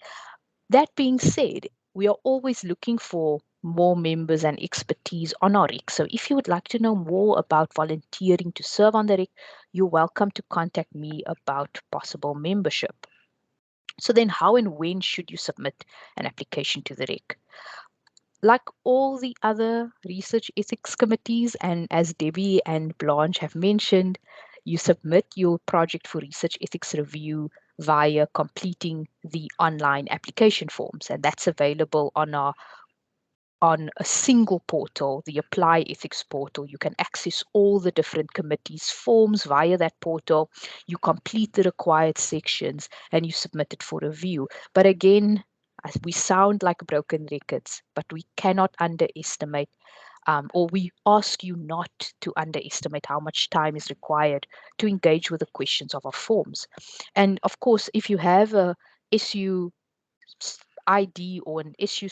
A: That being said, we are always looking for more members and expertise on our REC. So if you would like to know more about volunteering to serve on the REC, you're welcome to contact me about possible membership. So then how and when should you submit an application to the REC? Like all the other research ethics committees, and as Debbie and Blanche have mentioned, You submit your project for research ethics review via completing the online application forms, and that's available on a single portal, the Apply Ethics portal. You can access all the different committees' forms via that portal. You complete the required sections and you submit it for review. But again, as we sound like broken records, but we cannot underestimate, or we ask you not to underestimate how much time is required to engage with the questions of our forms. And of course, if you have a issue ID or an issue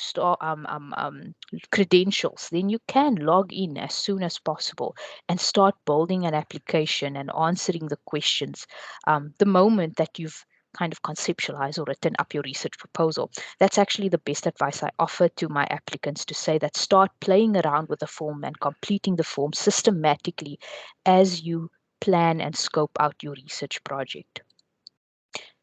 A: credentials, then you can log in as soon as possible and start building an application and answering the questions the moment that you've kind of conceptualized or written up your research proposal. That's actually the best advice I offer to my applicants, to say that start playing around with the form and completing the form systematically as you plan and scope out your research project.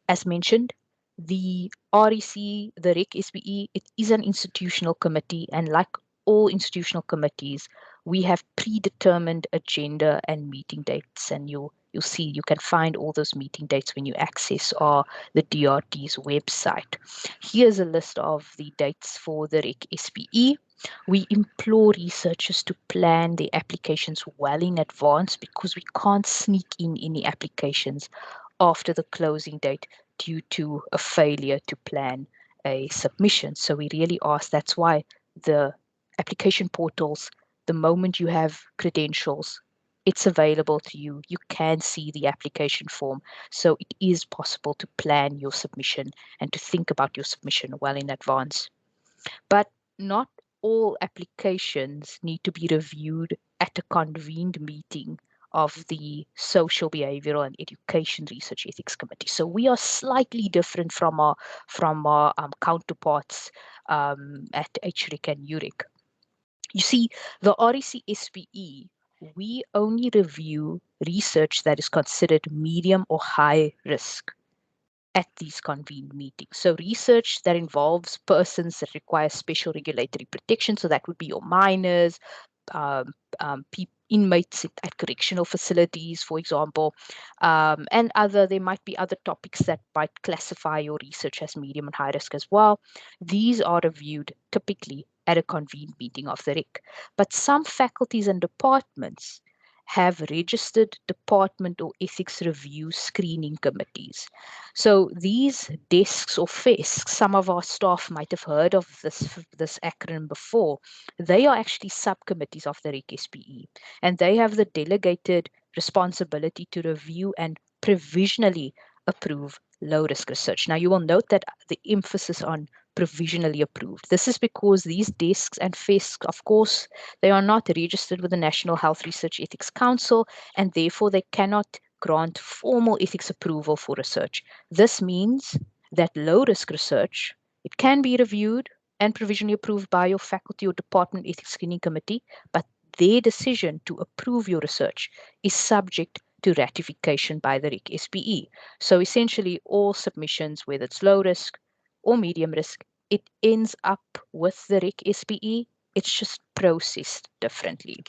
A: As mentioned, the REC, the REC SBE, it is an institutional committee, and like all institutional committees, we have predetermined agenda and meeting dates, and you'll see, you can find all those meeting dates when you access the DRT's website. Here's a list of the dates for the REC SBE. We implore researchers to plan their applications well in advance, because we can't sneak in any applications after the closing date due to a failure to plan a submission. So we really ask, that's why the application portals, the moment you have credentials, it's available to you. You can see the application form. So it is possible to plan your submission and to think about your submission well in advance. But not all applications need to be reviewed at a convened meeting of the Social, Behavioural and Education Research Ethics Committee. So we are slightly different from our counterparts at HREC and UREC. You see, the REC SBE, we only review research that is considered medium or high risk at these convened meetings. So research that involves persons that require special regulatory protection, so that would be your minors, inmates at correctional facilities, for example, and there might be other topics that might classify your research as medium and high risk as well. These are reviewed typically at a convened meeting of the REC. But some faculties and departments have registered department or ethics review screening committees. So these desks or FESCs, some of our staff might have heard of this acronym before. They are actually subcommittees of the REC SBE, and they have the delegated responsibility to review and provisionally approve low-risk research. Now, you will note that the emphasis on provisionally approved. This is because these desks and FESCs, of course, they are not registered with the National Health Research Ethics Council, and therefore they cannot grant formal ethics approval for research. This means that low-risk research, it can be reviewed and provisionally approved by your faculty or department ethics screening committee, but their decision to approve your research is subject to ratification by the REC SBE. So essentially all submissions, whether it's low risk or medium risk, it ends up with the REC SBE. It's just processed differently.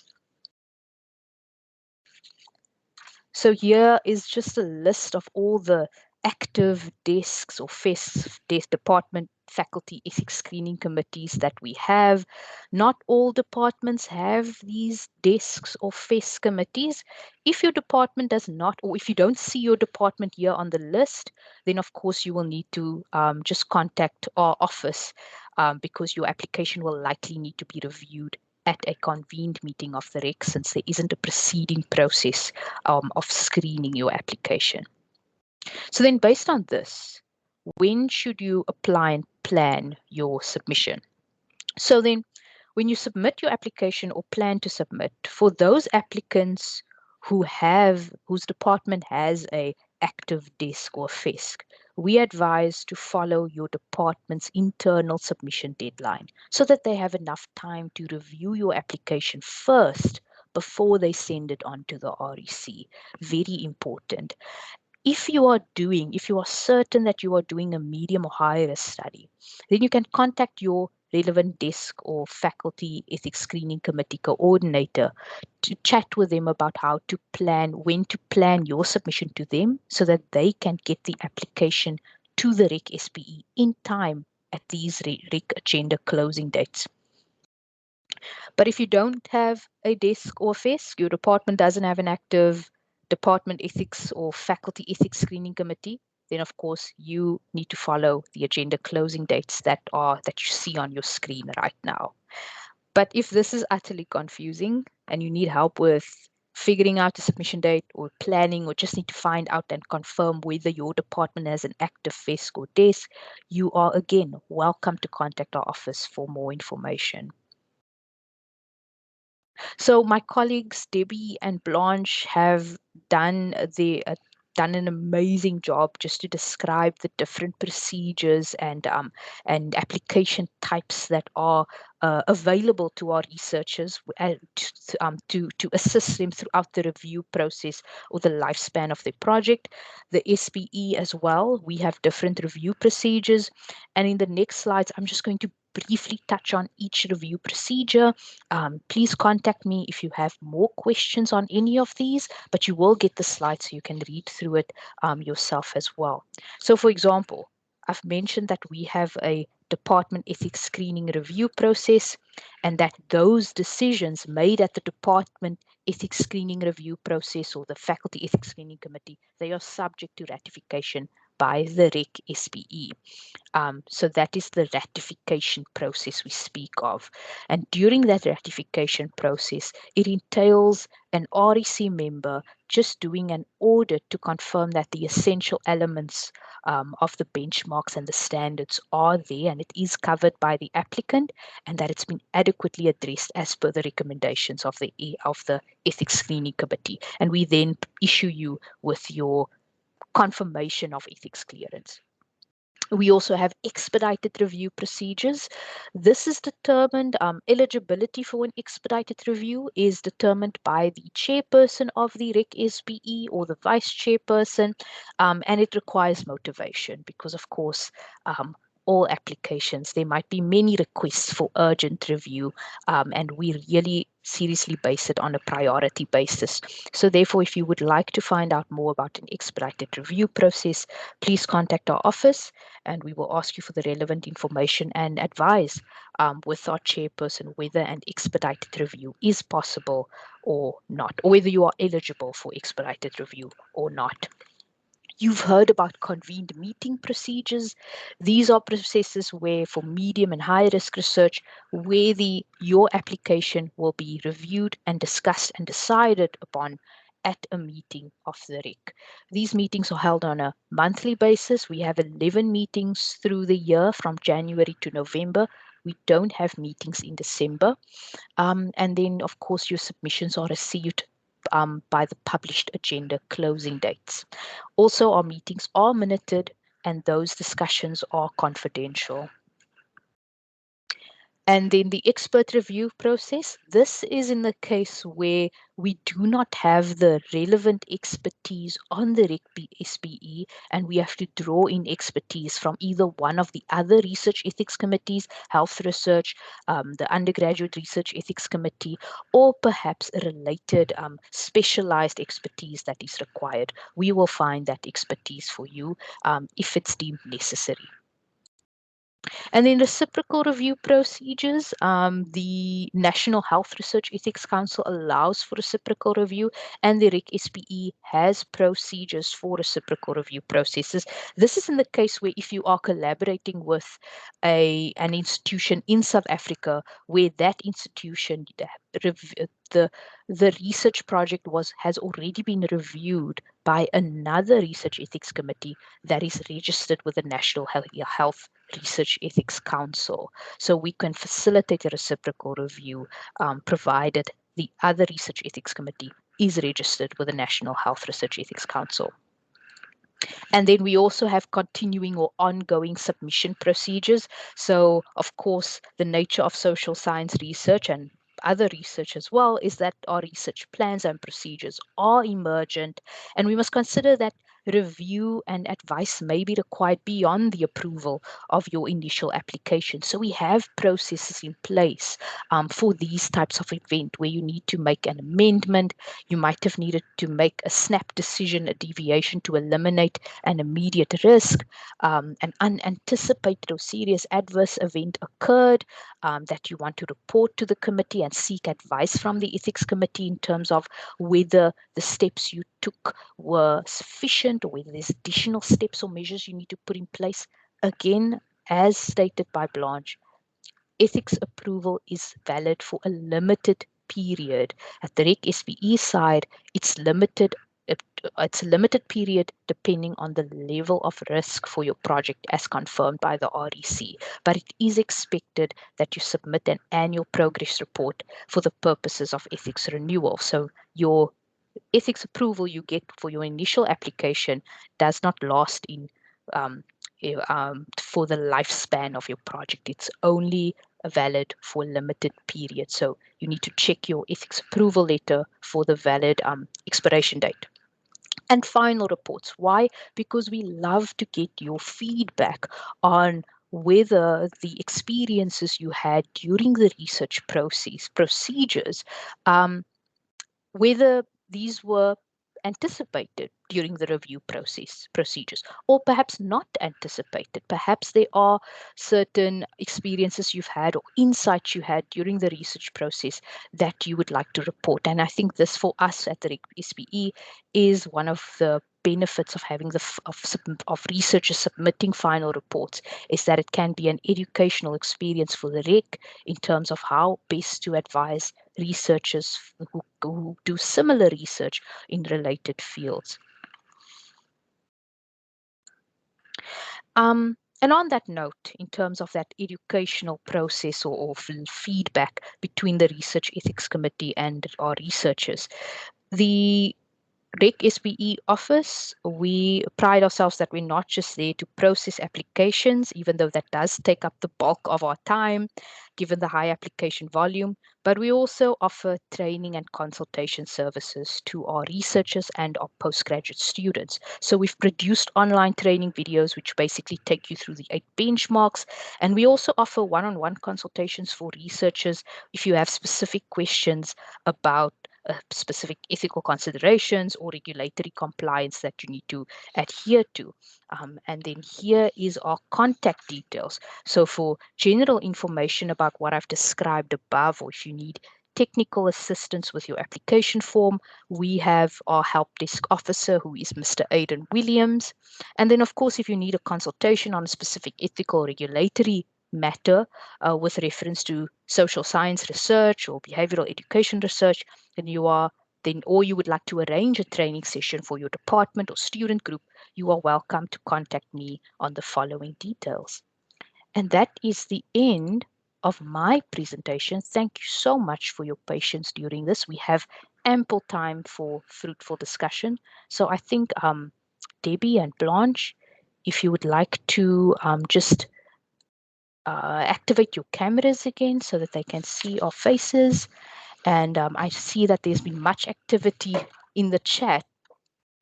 A: So here is just a list of all the active desks or FESCs, department faculty ethics screening committees that we have. Not all departments have these desks or FESC committees. If your department does not, or if you don't see your department here on the list, then of course you will need to just contact our office because your application will likely need to be reviewed at a convened meeting of the REC, since there isn't a preceding process of screening your application. So then based on this, when should you apply and plan your submission? So then when you submit your application or plan to submit, for those applicants whose department has a active desk or FESC, we advise to follow your department's internal submission deadline so that they have enough time to review your application first before they send it on to the REC. Very important. If you are certain that you are doing a medium or high risk study, then you can contact your relevant desk or faculty ethics screening committee coordinator to chat with them about how to plan, when to plan your submission to them so that they can get the application to the REC SPE in time at these REC agenda closing dates. But if you don't have a desk or FESC, your department doesn't have an active department ethics or faculty ethics screening committee, then of course you need to follow the agenda closing dates that you see on your screen right now. But if this is utterly confusing and you need help with figuring out the submission date or planning, or just need to find out and confirm whether your department has an active FESC or desk, you are again welcome to contact our office for more information. So my colleagues Debbie and Blanche have done an amazing job just to describe the different procedures and application types that are available to our researchers to assist them throughout the review process or the lifespan of their project. The SPE as well, we have different review procedures, and in the next slides I'm just going to briefly touch on each review procedure. Please contact me if you have more questions on any of these, but you will get the slides so you can read through it yourself as well. So for example, I've mentioned that we have a department ethics screening review process, and that those decisions made at the department ethics screening review process or the faculty ethics screening committee, they are subject to ratification by the REC SPE. So that is the ratification process we speak of. And during that ratification process, it entails an REC member just doing an audit to confirm that the essential elements of the benchmarks and the standards are there and it is covered by the applicant, and that it's been adequately addressed as per the recommendations of the Ethics Screening Committee. And we then issue you with your confirmation of ethics clearance. We also have expedited review procedures. This is determined, eligibility for an expedited review is determined by the chairperson of the REC SPE or the vice chairperson, and it requires motivation because, of course, all applications, there might be many requests for urgent review, and we really seriously base it on a priority basis. So therefore, if you would like to find out more about an expedited review process, please contact our office and we will ask you for the relevant information and advise with our chairperson whether an expedited review is possible or not, or whether you are eligible for expedited review or not. You've heard about convened meeting procedures. These are processes where for medium and high risk research, where your application will be reviewed and discussed and decided upon at a meeting of the REC. These meetings are held on a monthly basis. We have 11 meetings through the year from January to November. We don't have meetings in December. And then, of course, your submissions are received by the published agenda closing dates. Also, our meetings are minuted and those discussions are confidential. And then the expert review process. This is in the case where we do not have the relevant expertise on the REC SPE, and we have to draw in expertise from either one of the other research ethics committees, health research, the Undergraduate Research Ethics Committee, or perhaps a related specialized expertise that is required. We will find that expertise for you if it's deemed necessary. And then reciprocal review procedures, the National Health Research Ethics Council allows for reciprocal review, and the REC SPE has procedures for reciprocal review processes. This is in the case where if you are collaborating with an institution in South Africa, where that institution, the research project has already been reviewed by another research ethics committee that is registered with the National Health Research Ethics Council. So we can facilitate a reciprocal review provided the other research ethics committee is registered with the National Health Research Ethics Council. And then we also have continuing or ongoing submission procedures. So of course, the nature of social science research and other research as well is that our research plans and procedures are emergent, and we must consider that review and advice may be required beyond the approval of your initial application. So we have processes in place for these types of event where you need to make an amendment. You might have needed to make a snap decision, a deviation to eliminate an immediate risk. An unanticipated or serious adverse event occurred that you want to report to the committee and seek advice from the ethics committee in terms of whether the steps you took were sufficient or whether there's additional steps or measures you need to put in place. Again, as stated by Blanche, ethics approval is valid for a limited period. At the REC SPE side, it's limited. It's a limited period depending on the level of risk for your project as confirmed by the REC. But it is expected that you submit an annual progress report for the purposes of ethics renewal. So your ethics approval you get for your initial application does not last in for the lifespan of your project. It's only valid for a limited period. So you need to check your ethics approval letter for the valid expiration date. And final reports. Why? Because we love to get your feedback on whether the experiences you had during the research procedures, whether these were anticipated during the review procedures, or perhaps not anticipated. Perhaps there are certain experiences you've had or insights you had during the research process that you would like to report. And I think this for us at the REC SPE is one of the benefits of having of researchers submitting final reports, is that it can be an educational experience for the REC in terms of how best to advise researchers who do similar research in related fields. And on that note, in terms of that educational process or feedback between the Research Ethics Committee and our researchers, the REC SPE office, we pride ourselves that we're not just there to process applications, even though that does take up the bulk of our time, given the high application volume, but we also offer training and consultation services to our researchers and our postgraduate students. So we've produced online training videos, which basically take you through the 8 benchmarks, and we also offer one-on-one consultations for researchers if you have specific questions about specific ethical considerations or regulatory compliance that you need to adhere to. And then here is our contact details. So for general information about what I've described above, or if you need technical assistance with your application form, we have our help desk officer, who is Mr. Aidan Williams. And then, of course, if you need a consultation on a specific ethical regulatory matter with reference to social science research or behavioral education research, or you would like to arrange a training session for your department or student group, you are welcome to contact me on the following details. And that is the end of my presentation. Thank you so much for your patience during this. We have ample time for fruitful discussion. So I think Debbie and Blanche, if you would like to just activate your cameras again so that they can see our faces. And I see that there's been much activity in the chat.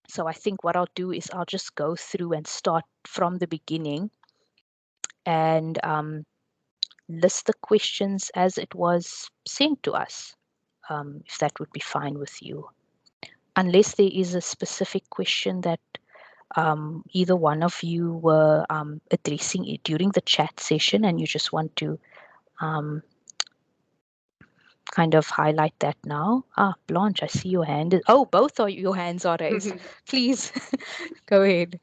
A: So I think what I'll do is I'll just go through and start from the beginning and list the questions as it was sent to us, if that would be fine with you. Unless there is a specific question that either one of you were addressing it during the chat session and you just want to kind of highlight that now. Blanche, I see your hand. Oh, both of your hands are raised. Please go ahead.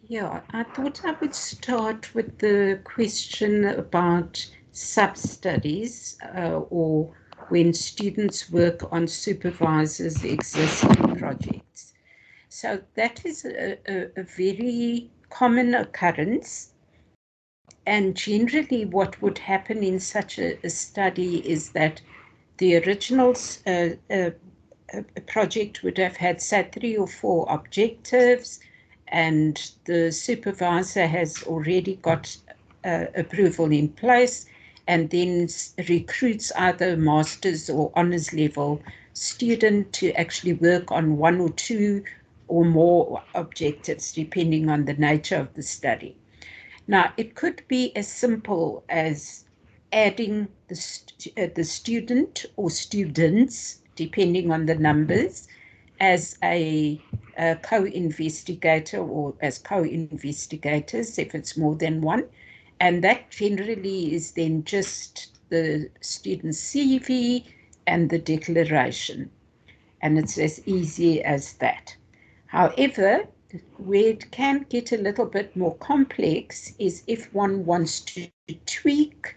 C: Yeah, I thought I would start with the question about sub-studies or when students work on supervisors' existing projects. So that is a very common occurrence. And generally what would happen in such a study is that the original project would have had, say, 3 or 4 objectives, and the supervisor has already got approval in place and then recruits either master's or honours level student to actually work on 1 or 2 or more objectives, depending on the nature of the study. Now, it could be as simple as adding the student or students, depending on the numbers, as a co-investigator or as co-investigators if it's more than one. And that generally is then just the student's CV and the declaration. And it's as easy as that. However, where it can get a little bit more complex is if one wants to tweak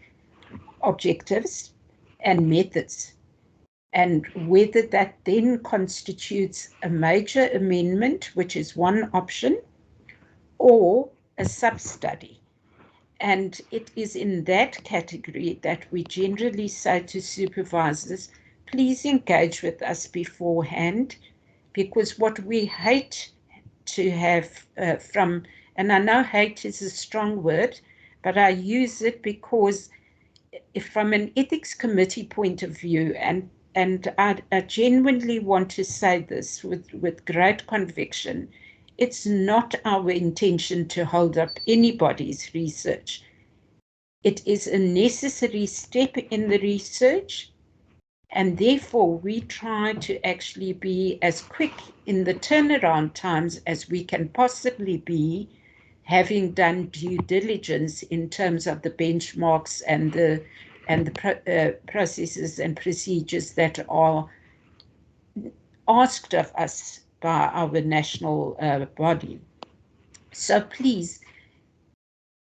C: objectives and methods, and whether that then constitutes a major amendment, which is one option, or a sub-study. And it is in that category that we generally say to supervisors, please engage with us beforehand, because what we hate to have from, and I know hate is a strong word, but I use it because if from an ethics committee point of view, and I genuinely want to say this with great conviction, it's not our intention to hold up anybody's research. It is a necessary step in the research, and therefore we try to actually be as quick in the turnaround times as we can possibly be, having done due diligence in terms of the benchmarks and the processes and procedures that are asked of us by our national body. So please,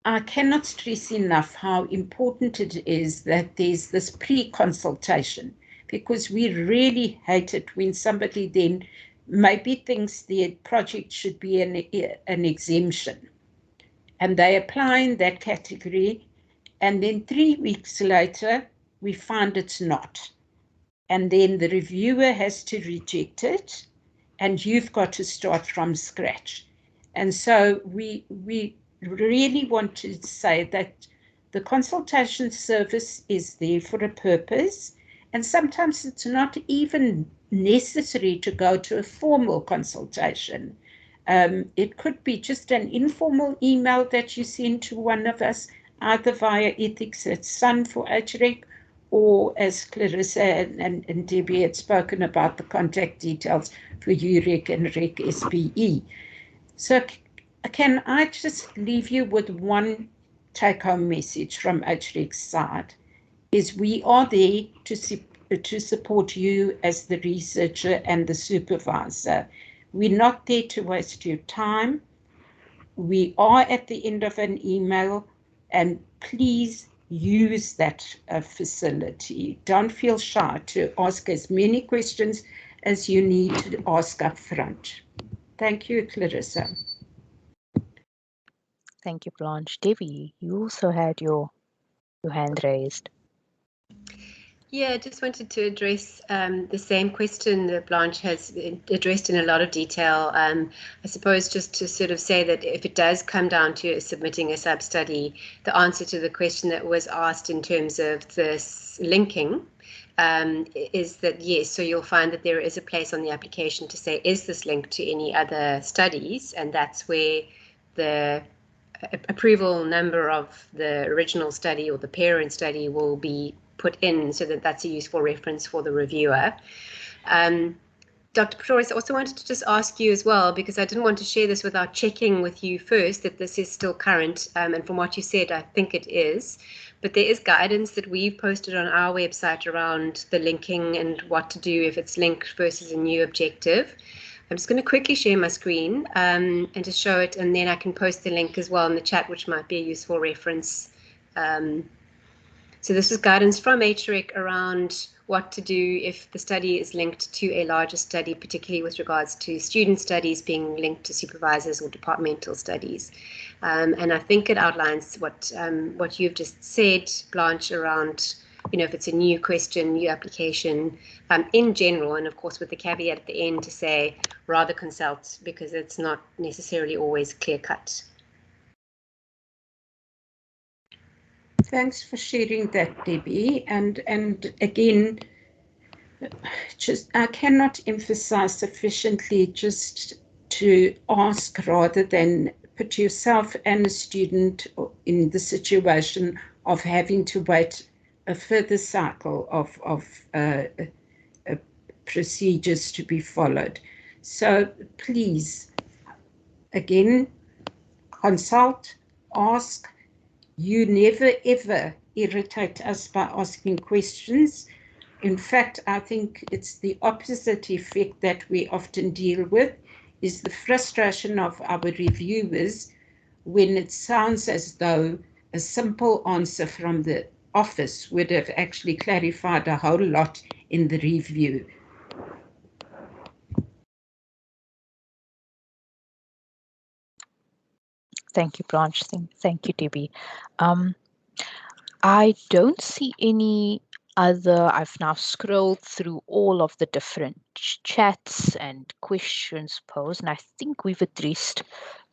C: I cannot stress enough how important it is that there's this pre-consultation, because we really hate it when somebody then maybe thinks their project should be an exemption, and they apply in that category, and then 3 weeks later we find it's not, and then the reviewer has to reject it, and you've got to start from scratch. And so we really want to say that the consultation service is there for a purpose, and sometimes it's not even necessary to go to a formal consultation. It could be just an informal email that you send to one of us, either via ethics@sun for HREC, or as Clarissa and Debbie had spoken about, the contact details for UREC and REC SPE. So can I just leave you with one take-home message from HREC's side, is we are there to support you as the researcher and the supervisor. We're not there to waste your time. We are at the end of an email, and please use that facility. Don't feel shy to ask as many questions as you need to ask up front. Thank you, Clarissa.
A: Thank you, Blanche. Debbie, you also had your hand raised.
B: Yeah, I just wanted to address the same question that Blanche has addressed in a lot of detail. I suppose just to sort of say that if it does come down to submitting a sub-study, the answer to the question that was asked in terms of this linking is that yes, so you'll find that there is a place on the application to say, is this linked to any other studies? And that's where the approval number of the original study or the parent study will be put in, so that that's a useful reference for the reviewer. Dr. Pretorius, I also wanted to just ask you as well, because I didn't want to share this without checking with you first that this is still current, and from what you said, I think it is. But there is guidance that we've posted on our website around the linking and what to do if it's linked versus a new objective. I'm just going to quickly share my screen and just show it, and then I can post the link as well in the chat, which might be a useful reference. So this is guidance from HREC around what to do if the study is linked to a larger study, particularly with regards to student studies being linked to supervisors or departmental studies. And I think it outlines what you've just said, Blanche, around, you know, if it's a new question, new application in general, and of course with the caveat at the end to say rather consult, because it's not necessarily always clear cut.
C: Thanks for sharing that, Debbie. And again, just I cannot emphasize sufficiently just to ask rather than put yourself and a student in the situation of having to wait a further cycle of procedures to be followed. So please, again, consult, ask. You never ever irritate us by asking questions. In fact, I think it's the opposite effect that we often deal with, is the frustration of our reviewers when it sounds as though a simple answer from the office would have actually clarified a whole lot in the review.
A: Thank you, Blanche. Thank you, Debbie. I don't see any other. I've now scrolled through all of the different chats and questions posed, and I think we've addressed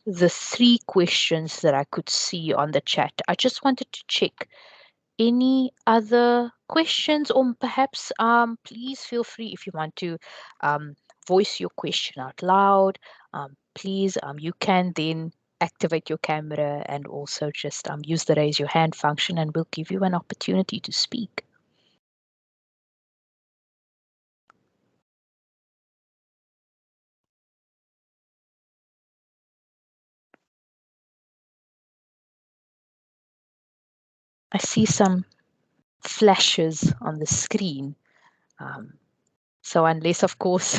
A: the 3 questions that I could see on the chat. I just wanted to check any other questions, or perhaps please feel free if you want to voice your question out loud. Please, you can then activate your camera and also just use the raise your hand function, and we'll give you an opportunity to speak. I see some flashes on the screen. So unless, of course,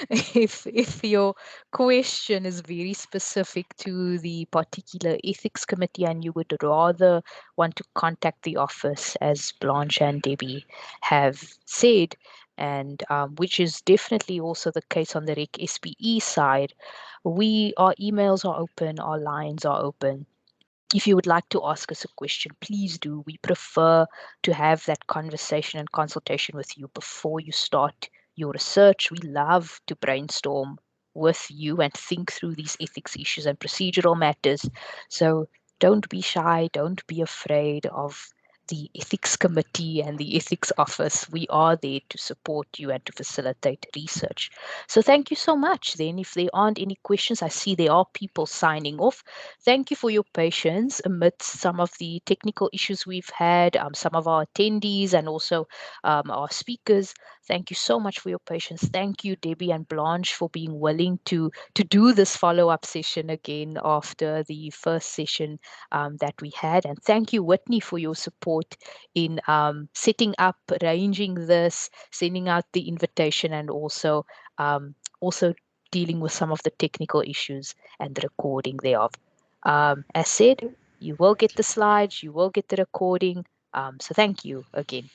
A: if your question is very specific to the particular ethics committee and you would rather want to contact the office, as Blanche and Debbie have said, and which is definitely also the case on the REC SPE side, our emails are open, our lines are open. If you would like to ask us a question, please do. We prefer to have that conversation and consultation with you before you start your research. We love to brainstorm with you and think through these ethics issues and procedural matters. So don't be shy, don't be afraid of the ethics committee and the ethics office. We are there to support you and to facilitate research. So thank you so much. Then if there aren't any questions, I see there are people signing off. Thank you for your patience amidst some of the technical issues we've had, some of our attendees and also our speakers. Thank you so much for your patience. Thank you, Debbie and Blanche, for being willing to do this follow-up session again after the first session that we had. And thank you, Whitney, for your support in setting up, arranging this, sending out the invitation, and also dealing with some of the technical issues and the recording thereof. As said, you will get the slides, you will get the recording. So thank you again.